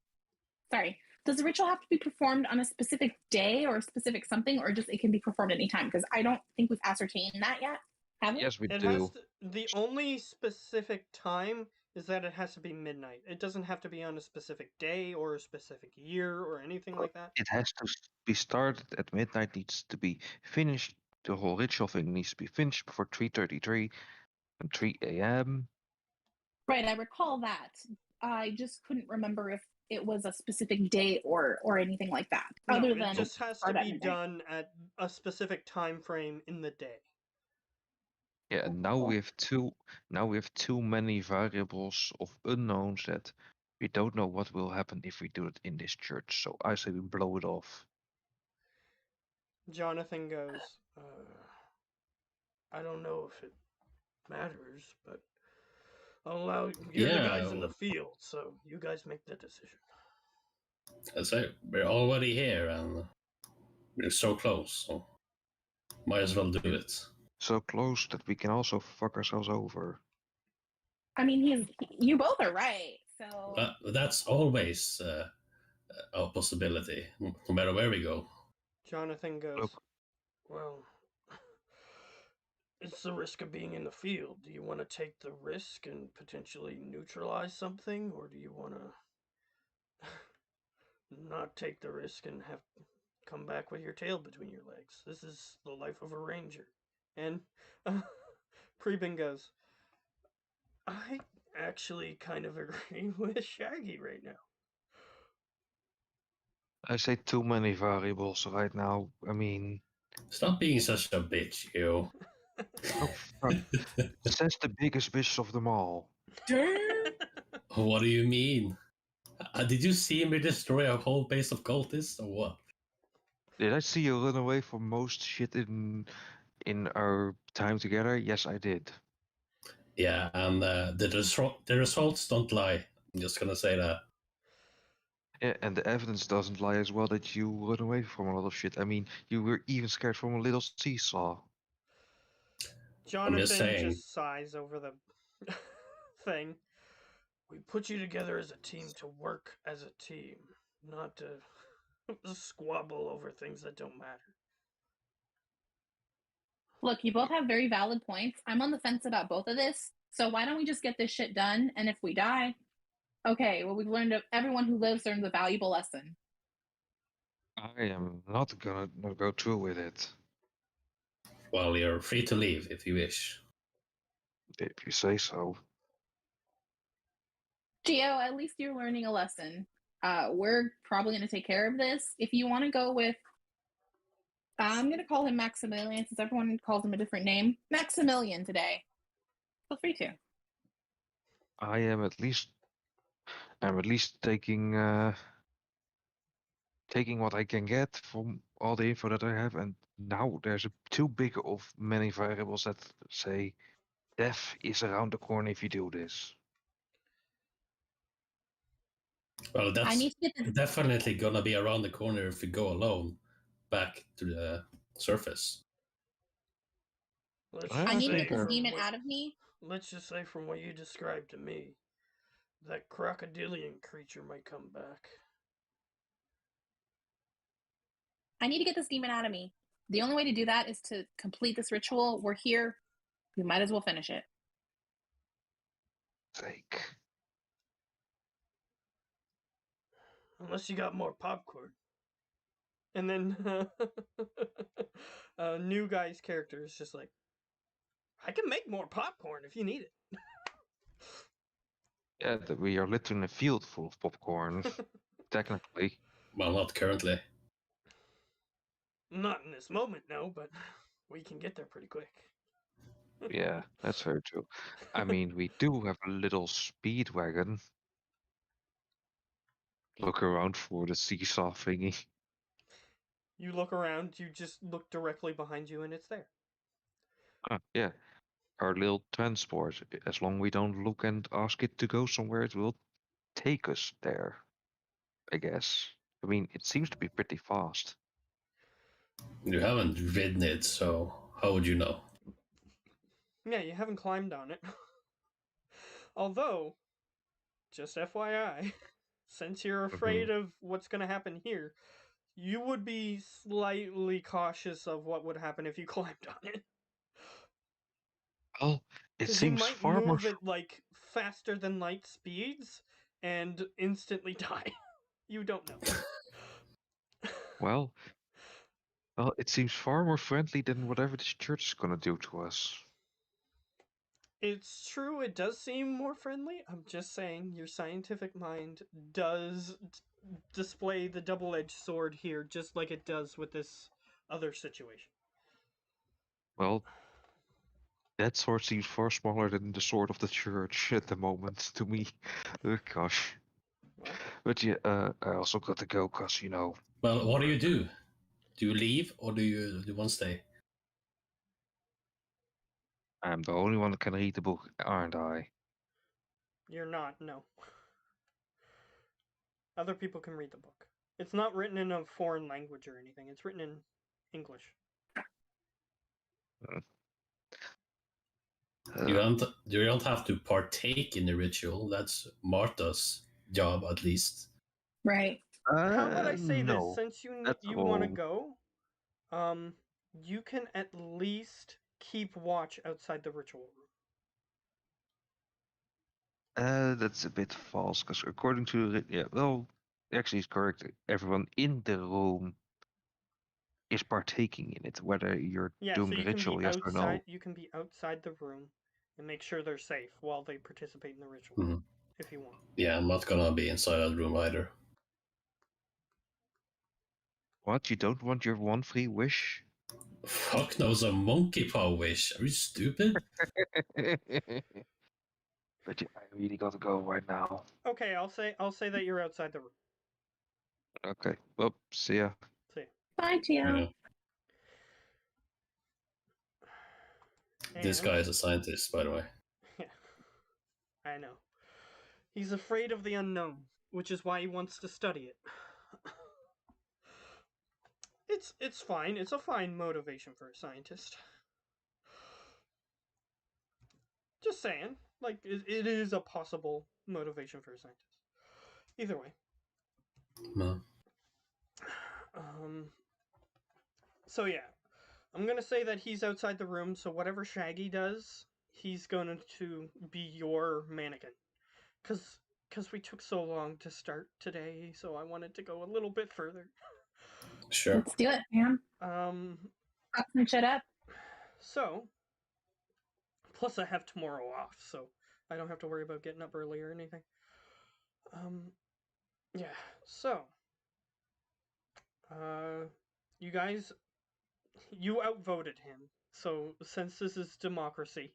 Sorry. Does the ritual have to be performed on a specific day or a specific something, or just it can be performed anytime? Because I don't think we've ascertained that yet. Have we?
Yes, we
It
do.
has to, the only specific time is that it has to be midnight. It doesn't have to be on a specific day or a specific year or anything like that.
It has to be started at midnight. Needs to be finished. The whole ritual thing needs to be finished before 3:33 and 3 a.m.
Right, I recall that. I just couldn't remember if it was a specific day or anything like that.
No,
other
it
than
just has to
start at
be
midnight.
done at a specific time frame in the day.
Yeah, and now we have too many variables of unknowns that we don't know what will happen if we do it in this church. So I say we blow it off.
Jonathan goes, I don't know if it matters, but I'll allow you're the guys in the field, so you guys make the decision.
As I, we're already here and we're so close, so might as well do it.
So close that we can also fuck ourselves over.
I mean, you both are right. So
That's always a possibility, no matter where we go.
Jonathan goes,
Look.
well, it's the risk of being in the field. Do you want to take the risk and potentially neutralize something, or do you want to not take the risk and have come back with your tail between your legs? This is the life of a ranger. And Preben goes, I actually kind of agree with Shaggy right now.
I say too many variables right now. I mean,
Stop being such a bitch, you.
oh fuck. Says the biggest bitch of them all.
What do you mean? Did you see me destroy a whole base of cultists, or what?
Did I see you run away from most shit in our time together? Yes, I did.
Yeah, and the results don't lie. I'm just gonna say that.
Yeah, and the evidence doesn't lie as well that you run away from a lot of shit. I mean, you were even scared from a little seesaw.
Jonathan
saying.
just sighs over the thing. We put you together as a team to work as a team, not to squabble over things that don't matter.
Look, you both have very valid points. I'm on the fence about both of this. So why don't we just get this shit done? And if we die, okay, well, we've learned, everyone who lives learns a valuable lesson.
I am not gonna not go through with it.
Well, you're free to leave if you wish.
If you say so.
Gio, at least you're learning a lesson. We're probably going to take care of this. If you want to go with, I'm going to call him Maximilian since everyone calls him a different name. Maximilian today. Feel free to.
I'm at least taking taking what I can get from all the info that I have, and now there's too big of many variables that say death is around the corner if you do this.
Well,
I
that's
need to get this.
definitely gonna be around the corner if we go alone back to the surface.
Let's
I
I
just
need to
say
get this
from
demon
what-
out of me.
Let's just say from what you described to me, that crocodilian creature might come back.
I need to get this demon out of me. The only way to do that is to complete this ritual. We're here. We might as well finish it.
Sake.
Unless you got more popcorn. And then new guy's character is just like, I can make more popcorn if you need it.
Yeah, we are literally in a field full of popcorn, technically.
Well, not currently.
Not in this moment, no, but we can get there pretty quick.
Yeah, that's very true. I mean, we do have a little speed wagon. Look around for the seesaw thingy.
You look around, you just look directly behind you, and it's there.
Yeah, our little transport. As long we don't look and ask it to go somewhere, it will take us there. I guess. I mean, it seems to be pretty fast.
You haven't ridden it, so how would you know?
Yeah, you haven't climbed on it. Although, just FYI, since you're afraid of what's going to happen here, you would be slightly cautious of what would happen if you climbed on it.
Well, it
'Cause
seems
you might
far more.
move at like faster than light speeds and instantly die. You don't know.
Well, it seems far more friendly than whatever this church is gonna do to us.
It's true, it does seem more friendly. I'm just saying, your scientific mind does display the double-edged sword here, just like it does with this other situation.
Well, that sword seems far smaller than the sword of the church at the moment to me. Oh, gosh.
Well,
But yeah, I also got to go because, you know,
Well, what do you do? Do you leave or do you want to stay?
I'm the only one that can read the book, aren't I?
you're not, no. Other people can read the book. It's not written in a foreign language or anything, it's written in English.
You don't have to partake in the ritual. That's Martha's job, at least.
Right.
How about I say this?
No.
Since you
That's
you want to
all.
go, you can at least keep watch outside the ritual room.
That's a bit false, because according to actually it's correct. Everyone in the room is partaking in it, whether you're
Yeah,
doing
so
the
you can
ritual,
be
yes or
outside.
no.
You can be outside the room and make sure they're safe while they participate in the ritual,
Mhm.
if you want.
Yeah, I'm not gonna be inside that room either.
What? You don't want your one free wish?
Fuck knows a monkey paw wish. Are you stupid?
But I really gotta go right now.
Okay, I'll say that you're outside the room.
Okay. Well, see ya.
See.
Bye, Gio.
Yeah. This
And-
guy is a scientist, by the way.
Yeah, I know. He's afraid of the unknown, which is why he wants to study it. It's fine. It's a fine motivation for a scientist. Just saying, like it is a possible motivation for a scientist. Either way.
No.
So yeah, I'm gonna say that he's outside the room. So whatever Shaggy does, he's going to be your mannequin, cause we took so long to start today. So I wanted to go a little bit further.
Sure.
Let's do it, man. Fuck some shit up.
So, plus I have tomorrow off, so I don't have to worry about getting up early or anything. Yeah, so, you guys, you outvoted him, so since this is democracy,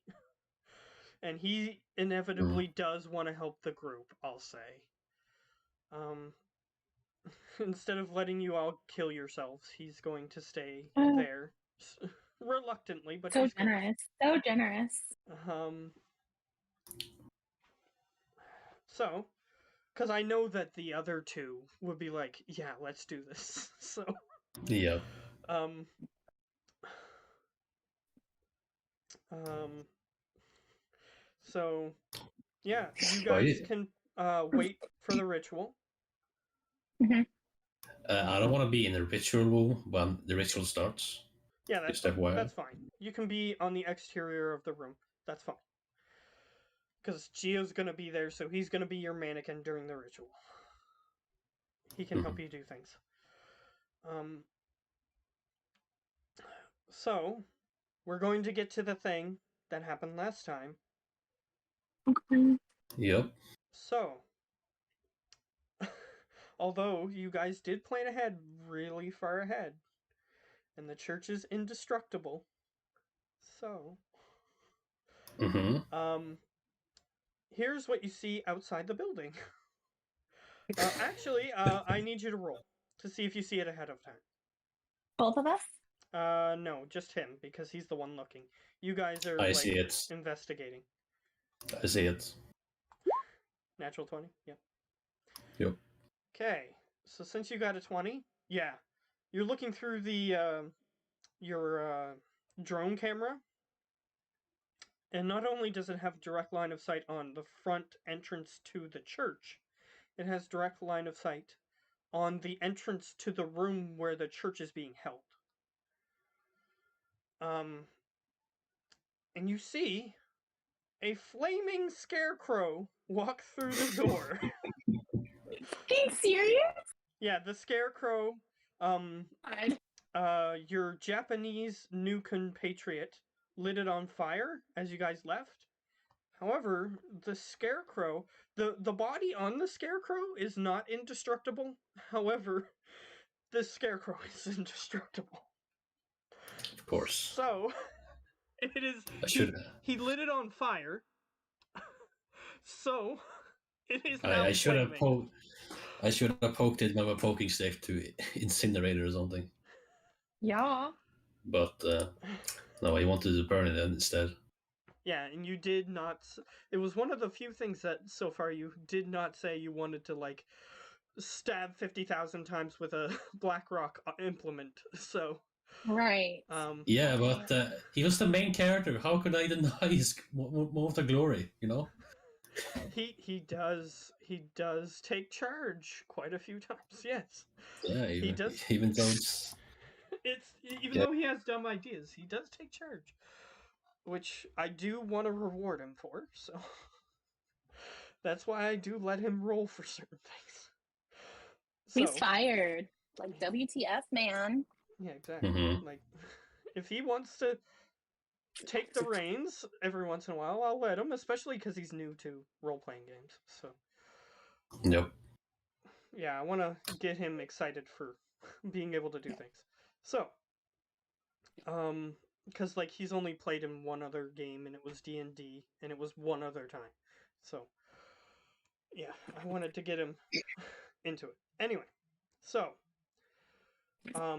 and he inevitably does want to help the group, I'll say, instead of letting you all kill yourselves, he's going to stay there. Reluctantly, but
so generous. So generous.
So, because I know that the other two would be like, yeah, let's do this. So,
Yeah.
So, yeah, you guys
Wait.
can wait for the ritual.
I don't want to be in the ritual room when the ritual starts.
Yeah, that's
Just
fine.
FYI.
That's fine. You can be on the exterior of the room. That's fine. Because Gio's gonna be there, so he's gonna be your mannequin during the ritual. He can help you do things. So, we're going to get to the thing that happened last time.
Okay.
Yep.
So, although you guys did plan ahead really far ahead, and the church is indestructible, so, here's what you see outside the building. Actually, I need you to roll to see if you see it ahead of time.
Both of us?
No, just him, because he's the one looking. You guys are,
see it.
investigating.
I see it.
Natural 20? Yep.
Yep.
Okay, so since you got a 20, yeah, you're looking through the, your, drone camera, and not only does it have direct line of sight on the front entrance to the church, it has direct line of sight on the entrance to the room where the church is being held. And you see a flaming scarecrow walk through the door.
Being serious?
Yeah, the scarecrow, your Japanese new compatriot lit it on fire as you guys left. However, the scarecrow, the body on the scarecrow is not indestructible. However, the scarecrow is indestructible.
Of course.
So, it is.
I should.
He lit it on fire. So, it is now
I should have
flaming.
poked. I should have poked it with a poking stick to incinerate it or something.
Yeah.
But no, I wanted to burn it instead.
Yeah, and you did not. It was one of the few things that so far you did not say you wanted to, like, stab 50,000 times with a Blackrock implement. So.
Right.
Yeah, but he was the main character. How could I deny his moment of glory? You know.
he does take charge quite a few times. Yes,
Yeah,
he does.
even though it's
It's even
Yeah.
though he has dumb ideas, he does take charge, which I do want to reward him for. So that's why I do let him roll for certain things.
He's
So
fired. Like WTF, man.
yeah, exactly.
Mhm.
Like if he wants to take the reins every once in a while, I'll let him, especially because he's new to role playing games. So
Yep.
yeah, I want to get him excited for being able to do things. So, because like he's only played in one other game, and it was D&D, and it was one other time. So, yeah, I wanted to get him into it. Anyway, so,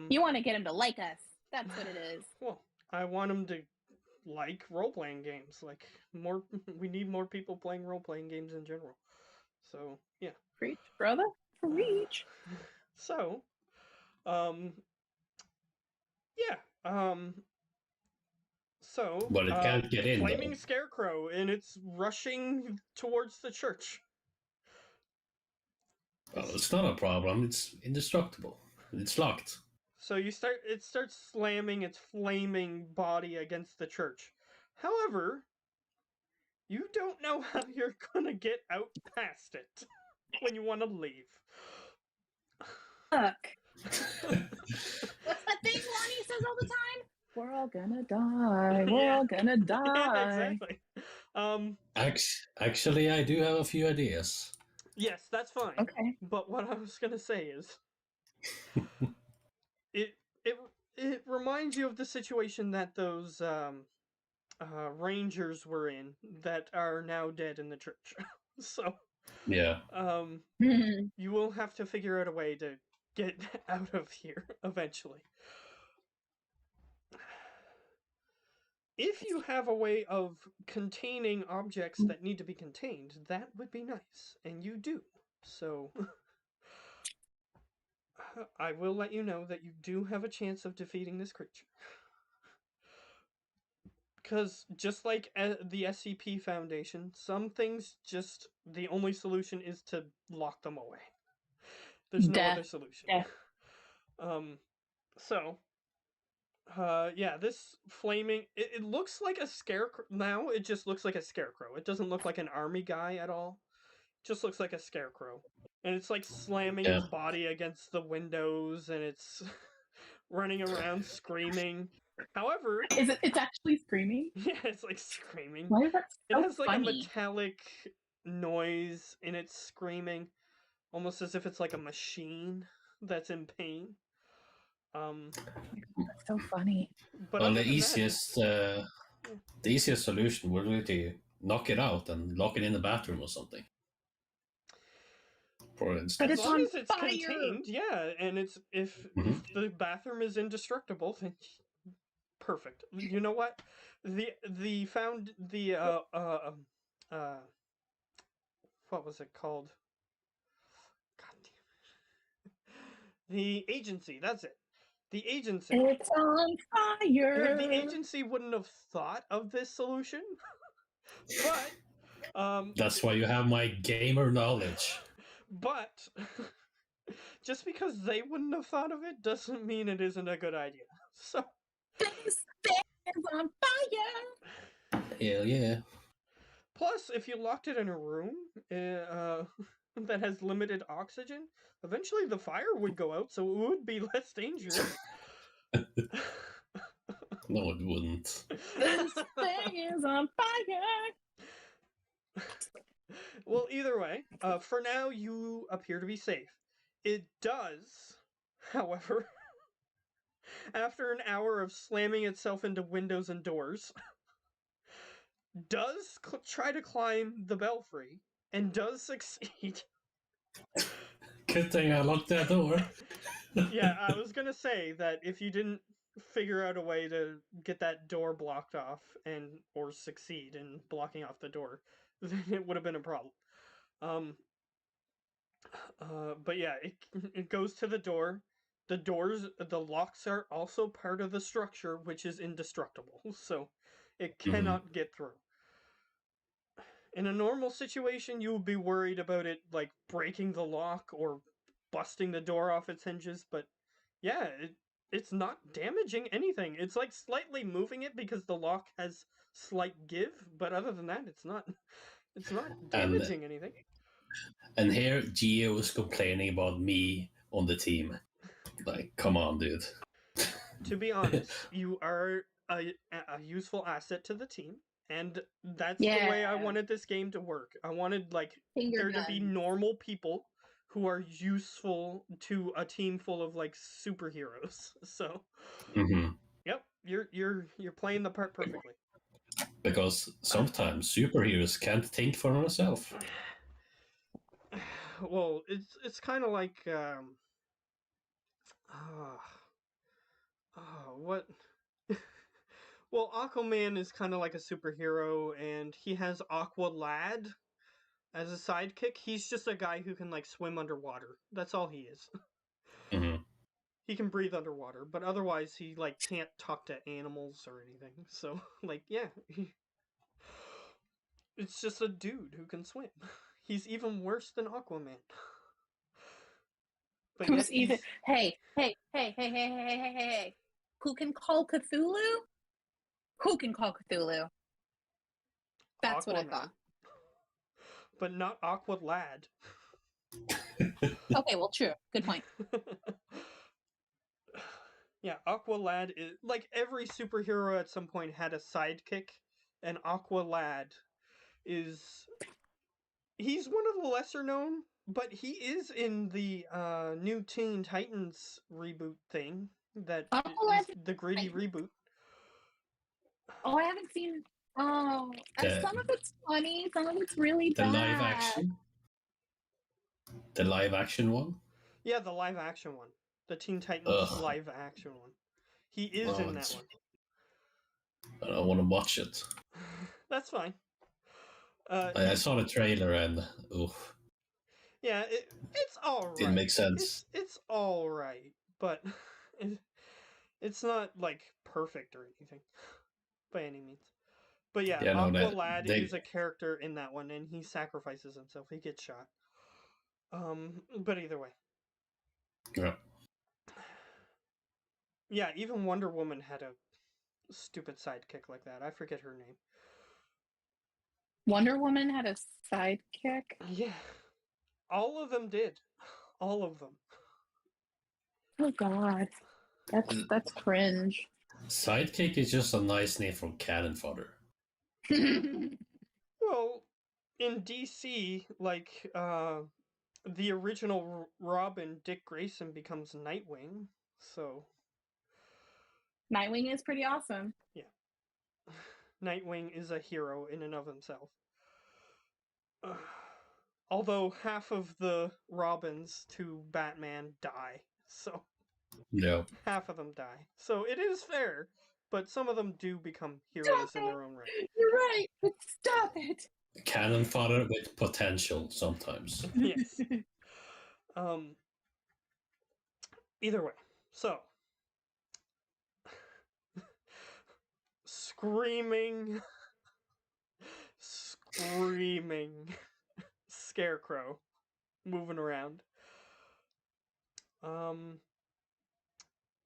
You want to get him to like us. That's what it is.
well, I want him to like role playing games. Like more, we need more people playing role playing games in general. So, yeah.
Preach, brother. Preach.
So, yeah, so
But it can't get in,
flaming
though.
scarecrow, and it's rushing towards the church.
Well, it's not a problem. It's indestructible. It's locked.
So it starts slamming its flaming body against the church. However, you don't know how you're gonna get out past it when you want to leave.
Fuck. What's that thing Lonnie says all the time? We're all gonna die. We're
Yeah.
all gonna die.
Yeah, exactly.
Actually, I do have a few ideas.
Yes, that's fine.
Okay.
But what I was gonna say is, it reminds you of the situation that those rangers were in that are now dead in the church. So
Yeah.
you will have to figure out a way to get out of here eventually. If you have a way of containing objects that need to be contained, that would be nice, and you do. So I will let you know that you do have a chance of defeating this creature. Because just like the SCP Foundation, some things just the only solution is to lock them away. There's no
Death.
other solution.
Death.
So, yeah, this flaming it looks like a scarecrow now. It just looks like a scarecrow. It doesn't look like an army guy at all. It just looks like a scarecrow, and it's like slamming its body against the windows, and it's running around screaming. However,
it's actually screaming?
yeah, it's like screaming.
Why is that so
It has like
funny?
a metallic noise in its screaming, almost as if it's like a machine that's in pain.
That's so funny.
But
Well,
other
the
than that,
easiest solution would be to knock it out and lock it in the bathroom or something. For
But
instance.
as
it's
long
on
as it's
fire!
contained, yeah, and it's if the bathroom is indestructible, then perfect. You know what? What was it called? God damn it. The agency, that's it. The agency.
It's on fire!
The agency wouldn't have thought of this solution. But
that's why you have my gamer knowledge.
But just because they wouldn't have thought of it doesn't mean it isn't a good idea. So
This thing is on fire!
Hell yeah.
Plus, if you locked it in a room that has limited oxygen, eventually the fire would go out, so it would be less dangerous.
No, it wouldn't.
This thing is on fire!
Well, either way, for now you appear to be safe. It does, however, after an hour of slamming itself into windows and doors, does try to climb the belfry and does succeed.
Good thing I locked that door.
Yeah, I was gonna say that if you didn't figure out a way to get that door blocked off or succeed in blocking off the door, then it would have been a problem. But yeah, it goes to the door. The locks are also part of the structure, which is indestructible, so it cannot get through. In a normal situation, you would be worried about it like breaking the lock or busting the door off its hinges, but yeah, it's not damaging anything. It's like slightly moving it because the lock has slight give, but other than that, it's not
And
damaging anything.
and here Gio was complaining about me on the team. Like, come on, dude.
To be honest, you are a useful asset to the team, and that's the way I
Yeah.
wanted this game to work. I wanted like
Finger
there to be
guns.
normal people who are useful to a team full of like superheroes. So,
hmm
yep, you're playing the part perfectly.
Because sometimes superheroes can't think for themselves.
Well, it's kind of like what? Well, Aquaman is kind of like a superhero, and he has Aqua Lad as a sidekick. He's just a guy who can like swim underwater. That's all he is.
hmm
He can breathe underwater, but otherwise he like can't talk to animals or anything. So like yeah, it's just a dude who can swim. He's even worse than Aquaman. But
Who's
yes,
even?
he's
Hey! Who can call Cthulhu? Who can call Cthulhu? That's what I
Aquaman,
thought.
but not Aqua Lad.
Okay, well, true. Good point.
Yeah, Aqua Lad is like every superhero at some point had a sidekick, and Aqua Lad is he's one of the lesser known, but he is in the new Teen Titans reboot thing that
Aqua
is
Lad's
the gritty
Titans?
reboot.
Oh, I haven't seen. Oh,
The-
some of it's funny, some of it's really
The
bad.
live action. The live action one.
Yeah, the live action one, the Teen Titans
Ugh.
live action one. He is
Oh,
in that
it's-
one.
I don't want to watch it.
That's fine.
I saw the trailer and
yeah, it's all right.
didn't make sense.
It's all right, but it's not like perfect or anything by any means. But yeah,
Yeah, no,
Aqua
that-
Lad
they-
is a character in that one, and he sacrifices himself. He gets shot. But either way,
Yeah.
yeah, even Wonder Woman had a stupid sidekick like that. I forget her name.
Wonder Woman had a sidekick.
Yeah, all of them did. All of them.
Oh God, that's cringe.
Sidekick is just a nice name for cannon fodder.
Well, in DC, like the original Robin, Dick Grayson, becomes Nightwing. So
Nightwing is pretty awesome.
Nightwing is a hero in and of himself. Although half of the Robins to Batman die, so
No.
half of them die. So it is fair, but some of them do become heroes in their own right.
You're right, but stop it.
Cannon fodder with potential sometimes.
Yes. Either way, so screaming Scarecrow moving around.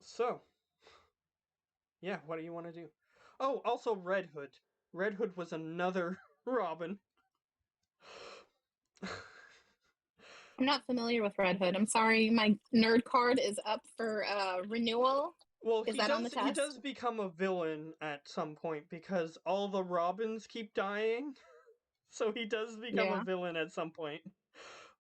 So yeah, what do you want to do? Oh, also Red Hood. Red Hood was another Robin.
I'm not familiar with Red Hood. I'm sorry, my nerd card is up for renewal.
Well,
Is that on the
he
test?
does become a villain at some point because all the Robins keep dying. So he does become
Yeah.
a villain at some point.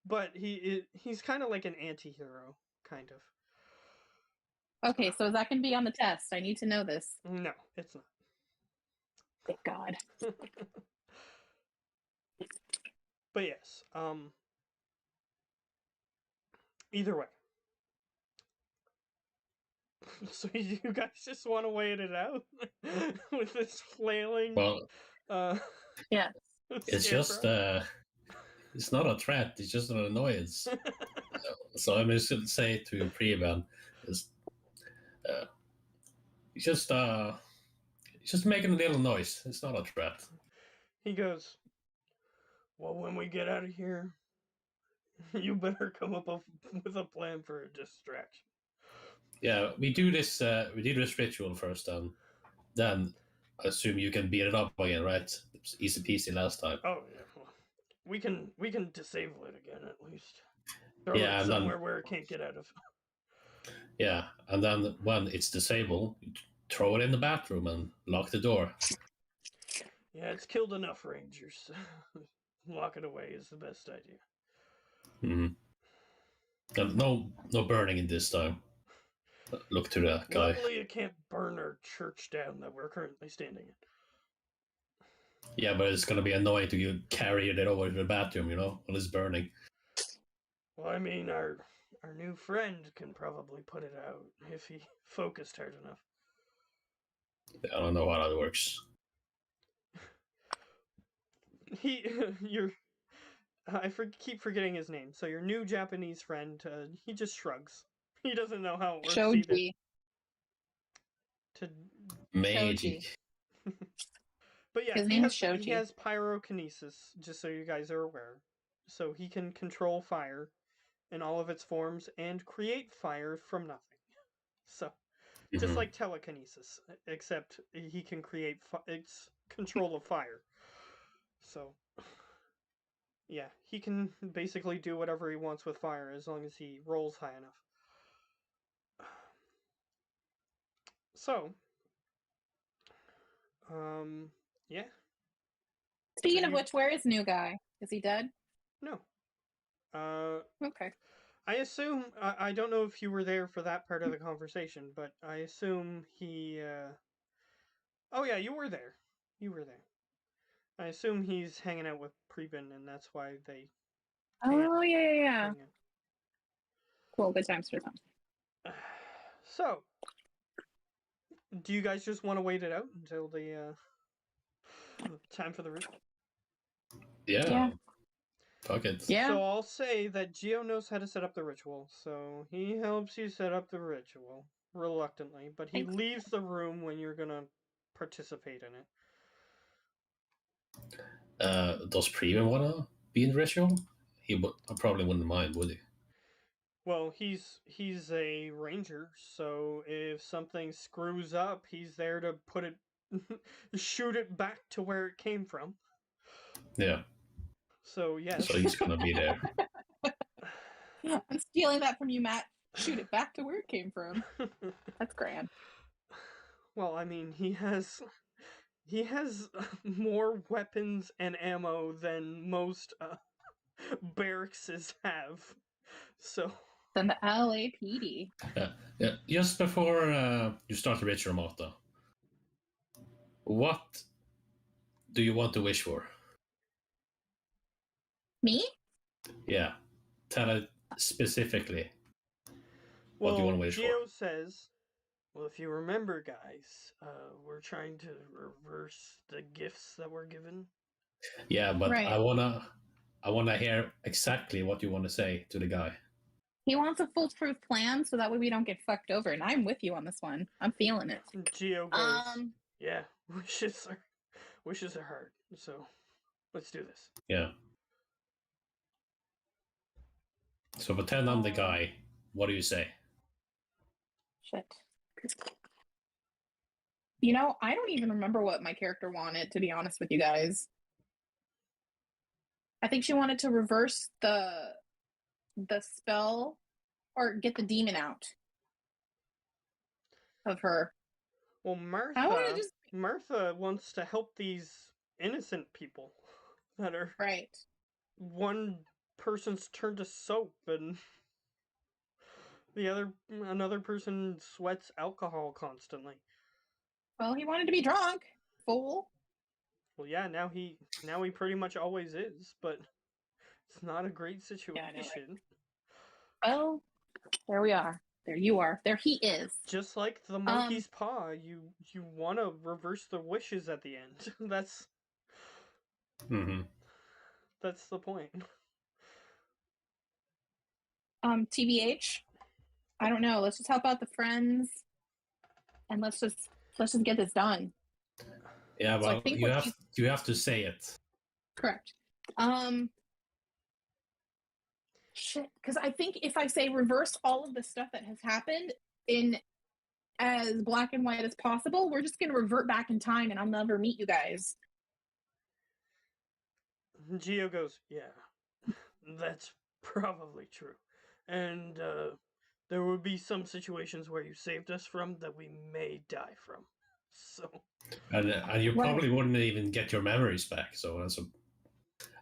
But he's kind of like an anti-hero, kind of.
Okay, so is that going to be on the test? I need to know this.
No, it's not.
Thank God.
But yes, either way. So you guys just want to wait it out with this flailing?
Well,
Yeah.
it's just it's not a threat. It's just an annoyance. So I'm just gonna say to Preben is it's just making a little noise. It's not a threat.
He goes, Well, when we get out of here, you better come up with a plan for a distraction.
Yeah, we do this ritual first, and then I assume you can beat it up again, right? It's easy peasy last time.
Oh yeah, well, we can disable it again at least. Throw
Yeah,
it
and
somewhere
then
where it can't get out of.
yeah, and then when it's disabled, you throw it in the bathroom and lock the door.
Yeah, it's killed enough rangers. Lock it away is the best idea.
Mm-hmm. And no burning in this time. Look to that guy.
Luckily, it can't burn our church down that we're currently standing in.
Yeah, but it's gonna be annoying to you carry it over to the bathroom, when it's burning.
Well, I mean, our new friend can probably put it out if he focused hard enough.
I don't know how that works.
Keep forgetting his name. So your new Japanese friend, he just shrugs. He doesn't know how it works
Shoji.
either.
Magic.
But yeah,
His name is Shoji.
he has pyrokinesis, just so you guys are aware. So he can control fire in all of its forms and create fire from nothing. So, just like telekinesis, except he can create its control of fire. So, yeah, he can basically do whatever he wants with fire as long as he rolls high enough. So, yeah.
Speaking of which, where is new guy? Is he dead?
No.
Okay.
I assume, I don't know if you were there for that part of the conversation, but I assume he, oh yeah, you were there. You were there. I assume he's hanging out with Preben, and that's why they
Oh, yeah.
hang out.
Cool, good times for them.
So, do you guys just want to wait it out until the time for the ritual?
Yeah. Fuck it.
Yeah.
So I'll say that Geo knows how to set up the ritual, so he helps you set up the ritual, reluctantly, but he leaves the room when you're gonna participate in it.
Does Preben wanna be in the ritual? I probably wouldn't mind, would he?
Well, he's a ranger, so if something screws up, he's there to put it, shoot it back to where it came from.
Yeah.
So yes.
So he's gonna be there.
I'm stealing that from you, Matt. Shoot it back to where it came from. That's grand.
Well, I mean, he has more weapons and ammo than most barracks have. So.
Than the LAPD.
Yeah. Just before you start the ritual, Marta, what do you want to wish for?
Me?
Yeah. Tell it specifically.
Well,
what do you want to wish
Geo
for?
says, well, if you remember, guys, we're trying to reverse the gifts that were given.
Yeah, but
right.
I wanna hear exactly what you want to say to the guy.
He wants a foolproof plan so that way we don't get fucked over, and I'm with you on this one. I'm feeling it.
Geo goes, yeah, wishes are hard, so let's do this.
Yeah. So pretend I'm the guy. What do you say?
Shit. I don't even remember what my character wanted, to be honest with you guys. I think she wanted to reverse the spell or get the demon out of her.
Well, Martha wants to help these innocent people that are
right.
One person's turned to soap and another person sweats alcohol constantly.
Well, he wanted to be drunk, fool.
Well, yeah, now he pretty much always is, but it's not a great situation.
Yeah, I know, right? Well, there we are. There you are. There he is.
Just like the monkey's paw, you want to reverse the wishes at the end. That's the point.
TBH, I don't know. Let's just help out the friends, and let's just get this done.
Yeah, well, you have to say it.
Correct. Shit, because I think if I say reverse all of the stuff that has happened in as black and white as possible, we're just gonna revert back in time and I'll never meet you guys.
Geo goes, yeah, that's probably true. And there will be some situations where you saved us from that we may die from. So.
And you probably wouldn't even get your memories back. So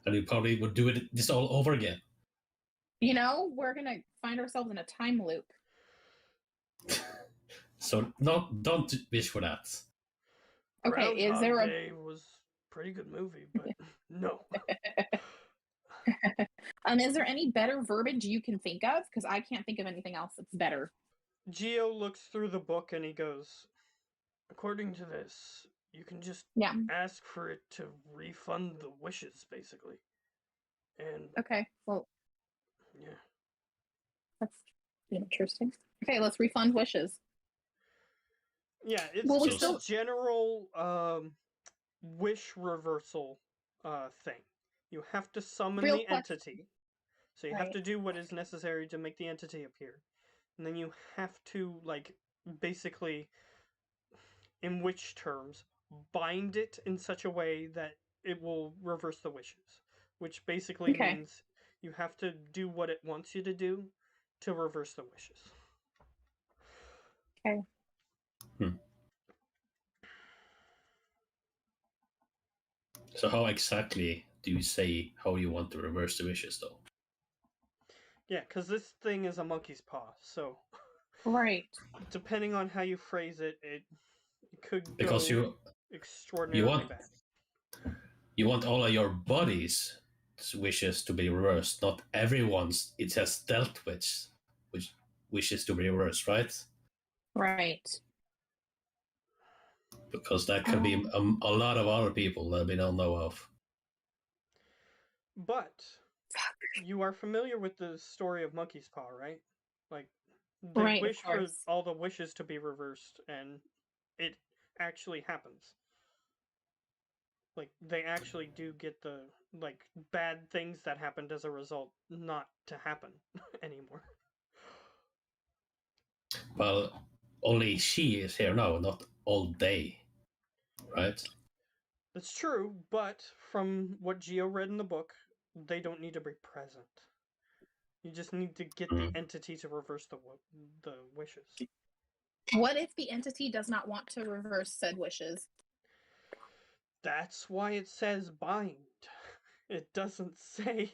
and you probably would do this all over again.
You know, we're gonna find ourselves in a time loop.
So don't wish for that.
Okay, is there a
Day was a pretty good movie, but no.
Is there any better verbiage you can think of? Because I can't think of anything else that's better.
Geo looks through the book and he goes, according to this, you can just ask for it to refund the wishes, basically. And
okay, well,
yeah,
that's interesting. Okay, let's refund wishes.
Yeah, it's just a general wish reversal thing. You have to summon the entity. So you have to do what is necessary to make the entity appear. And then you have to, like, basically, in witch terms, bind it in such a way that it will reverse the wishes. Which basically means you have to do what it wants you to do to reverse the wishes.
Okay.
So how exactly do you say how you want to reverse the wishes, though?
Yeah, because this thing is a monkey's paw, so...
Right.
Depending on how you phrase it, it could
because
go extraordinarily bad.
You want all of your body's wishes to be reversed, not everyone's. It has dealt with which wishes to be reversed, right?
Right.
Because that could be a lot of other people that we don't know of.
But you are familiar with the story of Monkey's Paw, right? Like, they wish for all the wishes to be reversed, and it actually happens. Like, they actually do get the, like, bad things that happened as a result not to happen anymore.
Well, only she is here now, not all day, right?
That's true, but from what Geo read in the book, they don't need to be present. You just need to get the entity to reverse the wishes.
What if the entity does not want to reverse said wishes?
That's why it says bind. It doesn't say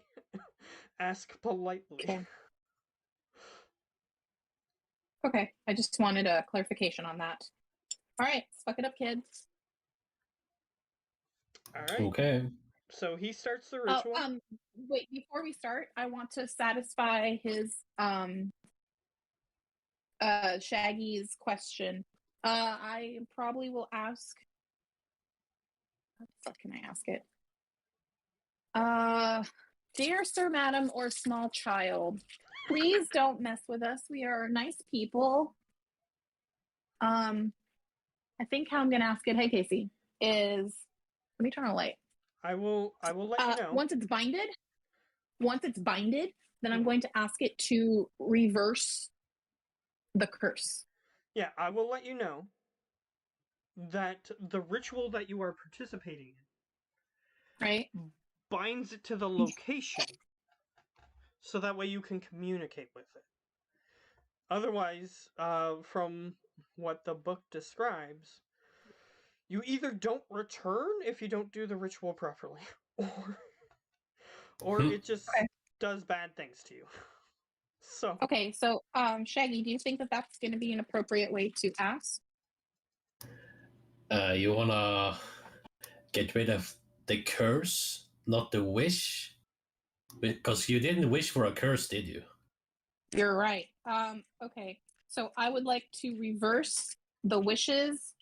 ask politely.
Okay, I just wanted a clarification on that. All right, let's fuck it up, kids.
All right.
Okay.
So he starts the ritual.
Wait, before we start, I want to satisfy his Shaggy's question. I probably will ask. How the fuck can I ask it? Dear Sir, Madam, or small child, please don't mess with us. We are nice people. I think how I'm gonna ask it. Hey, Casey, is let me turn on a light.
I will let you know.
Once it's binded, then I'm going to ask it to reverse the curse.
Yeah, I will let you know that the ritual that you are participating in binds it to the location so that way you can communicate with it. Otherwise, from what the book describes, you either don't return if you don't do the ritual properly, or it just does bad things to you. So
Shaggy, do you think that that's going to be an appropriate way to ask?
You wanna get rid of the curse, not the wish, because you didn't wish for a curse, did you?
You're right. Okay, so I would like to reverse the wishes.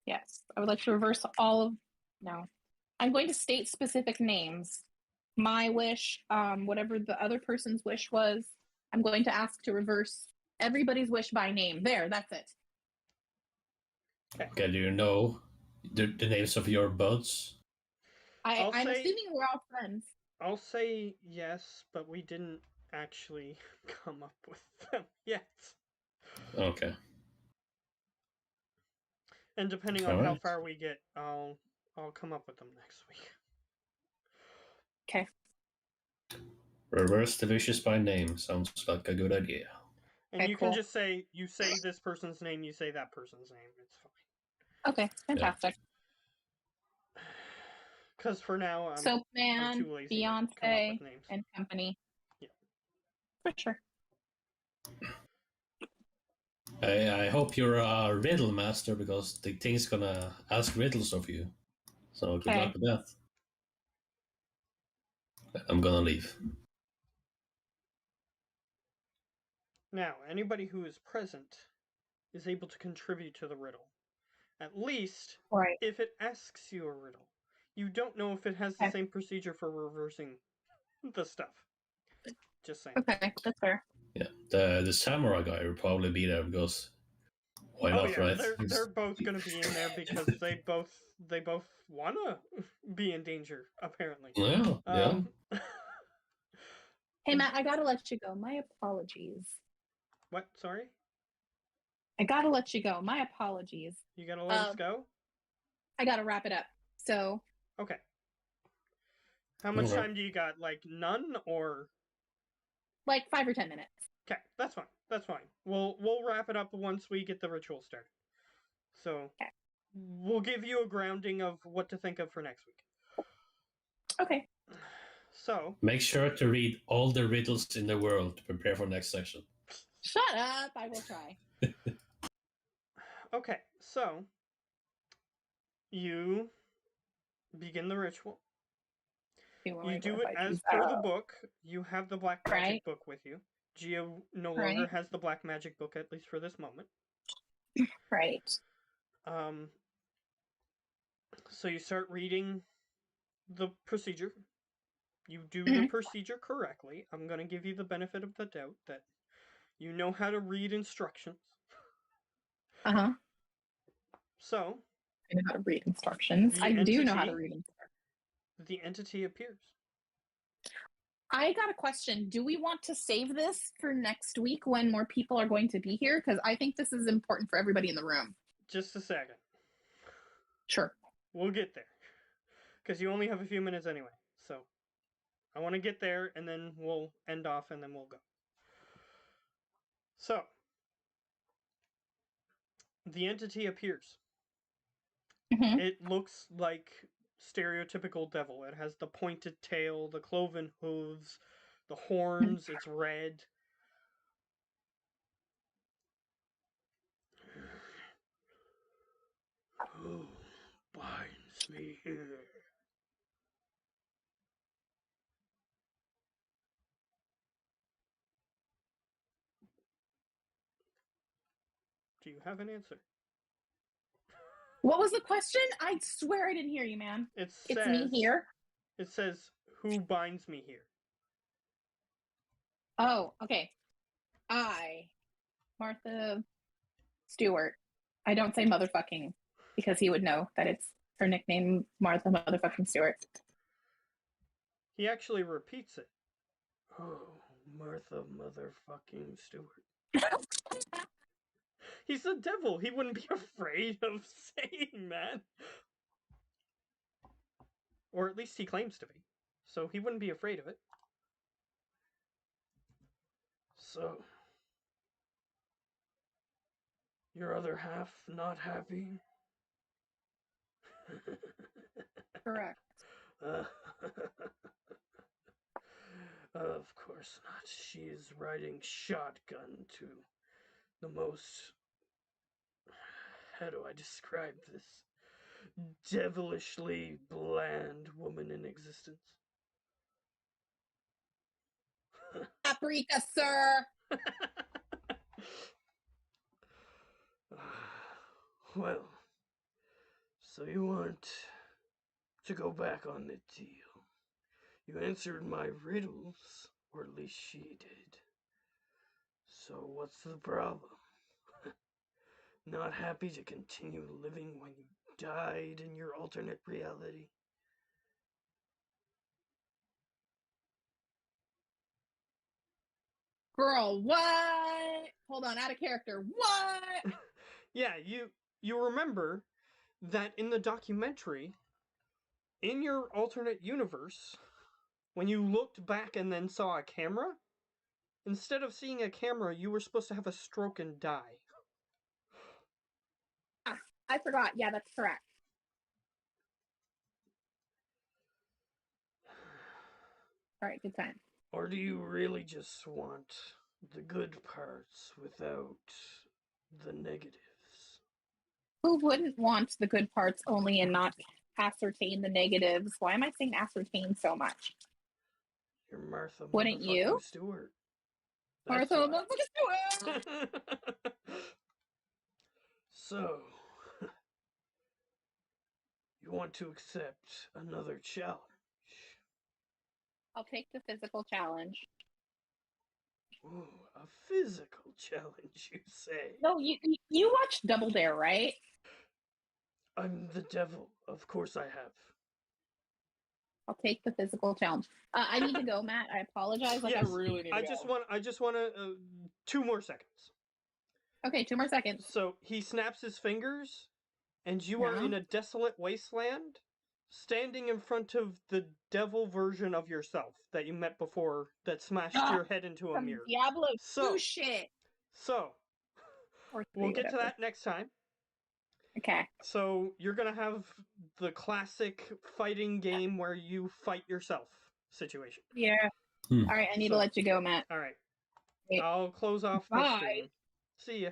Yes, I would like to reverse all of. No, I'm going to state specific names. My wish, whatever the other person's wish was, I'm going to ask to reverse everybody's wish by name. There, that's it.
Okay, do you know the names of your buds?
I'm assuming we're all friends.
I'll say yes, but we didn't actually come up with them yet.
Okay.
And depending on how
Alright.
far we get, I'll come up with them next week.
Okay.
Reverse the vicious by name sounds like a good idea.
And
Okay,
you can
cool.
just say, you say this person's name, you say that person's name. It's fine.
Okay, fantastic.
Because for now, I'm
Soapman,
too lazy to come up
Beyonce,
with names.
and company.
Yeah.
For sure.
I hope you're a riddle master because the thing's gonna ask riddles of you. So good luck with that. I'm gonna leave.
Now, anybody who is present is able to contribute to the riddle. At least,
Right.
if it asks you a riddle. You don't know if it has the same procedure for reversing the stuff. Just saying.
Okay, that's fair.
Yeah, the samurai guy will probably be there because why
Oh
not,
yeah,
right?
they're both gonna be in there because they both wanna be in danger, apparently.
Yeah.
Hey, Matt, I gotta let you go. My apologies.
What? Sorry?
I gotta let you go. My apologies.
You gotta let us go?
I gotta wrap it up. So.
Okay. How much
Okay.
time do you got? Like none or?
Like 5 or 10 minutes.
Okay, that's fine. That's fine. We'll wrap it up once we get the ritual started. So we'll give you a grounding of what to think of for next week.
Okay.
So
make sure to read all the riddles in the world to prepare for next section.
Shut up! I will try.
Okay, so you begin the ritual. You do it as per the book. You have the black magic book with you. Gia no longer has the black magic book, at least for this moment.
Right.
So you start reading the procedure. You do the procedure correctly. I'm going to give you the benefit of the doubt that you know how to read instructions.
Uh-huh.
So
I know how to read instructions. I do know how to read instructions.
The entity appears.
I got a question. Do we want to save this for next week when more people are going to be here? Because I think this is important for everybody in the room.
Just a second.
Sure.
We'll get there. Because you only have a few minutes anyway. So I want to get there and then we'll end off and then we'll go. So the entity appears.
Mm-hmm.
It looks like stereotypical devil. It has the pointed tail, the cloven hooves, the horns, it's red. Who binds me here? Do you have an answer?
What was the question? I swear I didn't hear you, man. It's me here.
It says, who binds me here?
Oh, okay. I, Martha Stewart. I don't say motherfucking because he would know that it's her nickname, Martha motherfucking Stewart.
He actually repeats it. Oh, Martha motherfucking Stewart. He's the devil. He wouldn't be afraid of saying that. Or at least he claims to be. So he wouldn't be afraid of it. So, your other half not happy?
Correct.
Of course not. She is riding shotgun to the most... How do I describe this? Devilishly bland woman in existence.
Paprika, sir!
Well, so you want to go back on the deal. You answered my riddles, or at least she did. So what's the problem? Not happy to continue living when you died in your alternate reality?
Girl, what? Hold on, out of character. What?
Yeah, you remember that in the documentary, in your alternate universe, when you looked back and then saw a camera, instead of seeing a camera, you were supposed to have a stroke and die.
Ah, I forgot. Yeah, that's correct. All right, good time.
Or do you really just want the good parts without the negatives?
Who wouldn't want the good parts only and not ascertain the negatives? Why am I saying ascertain so much?
You're Martha
Wouldn't
motherfucking
you?
Stewart.
Martha,
why.
motherfucker, Stewart!
So, you want to accept another challenge?
I'll take the physical challenge.
Ooh, a physical challenge, you say?
No, you watched Double Dare, right?
I'm the devil. Of course I have.
I'll take the physical challenge. I need to go, Matt. I apologize. Like,
Yes,
I really need to
I
go.
just want to 2 more seconds.
Okay, 2 more seconds.
So he snaps his fingers, and you are
Yeah.
in a desolate wasteland, standing in front of the devil version of yourself that you met before that smashed
Ah,
your head into a
Some
mirror.
Diablo
So-
2 shit.
So,
Or
we'll
3,
get to
whatever.
that next time.
Okay.
So, you're going to have the classic fighting game where you fight yourself situation.
Yeah.
Hmm.
All right, I need
So-
to let you go, Matt.
All right.
Wait.
I'll close off the
Bye.
stream. See ya.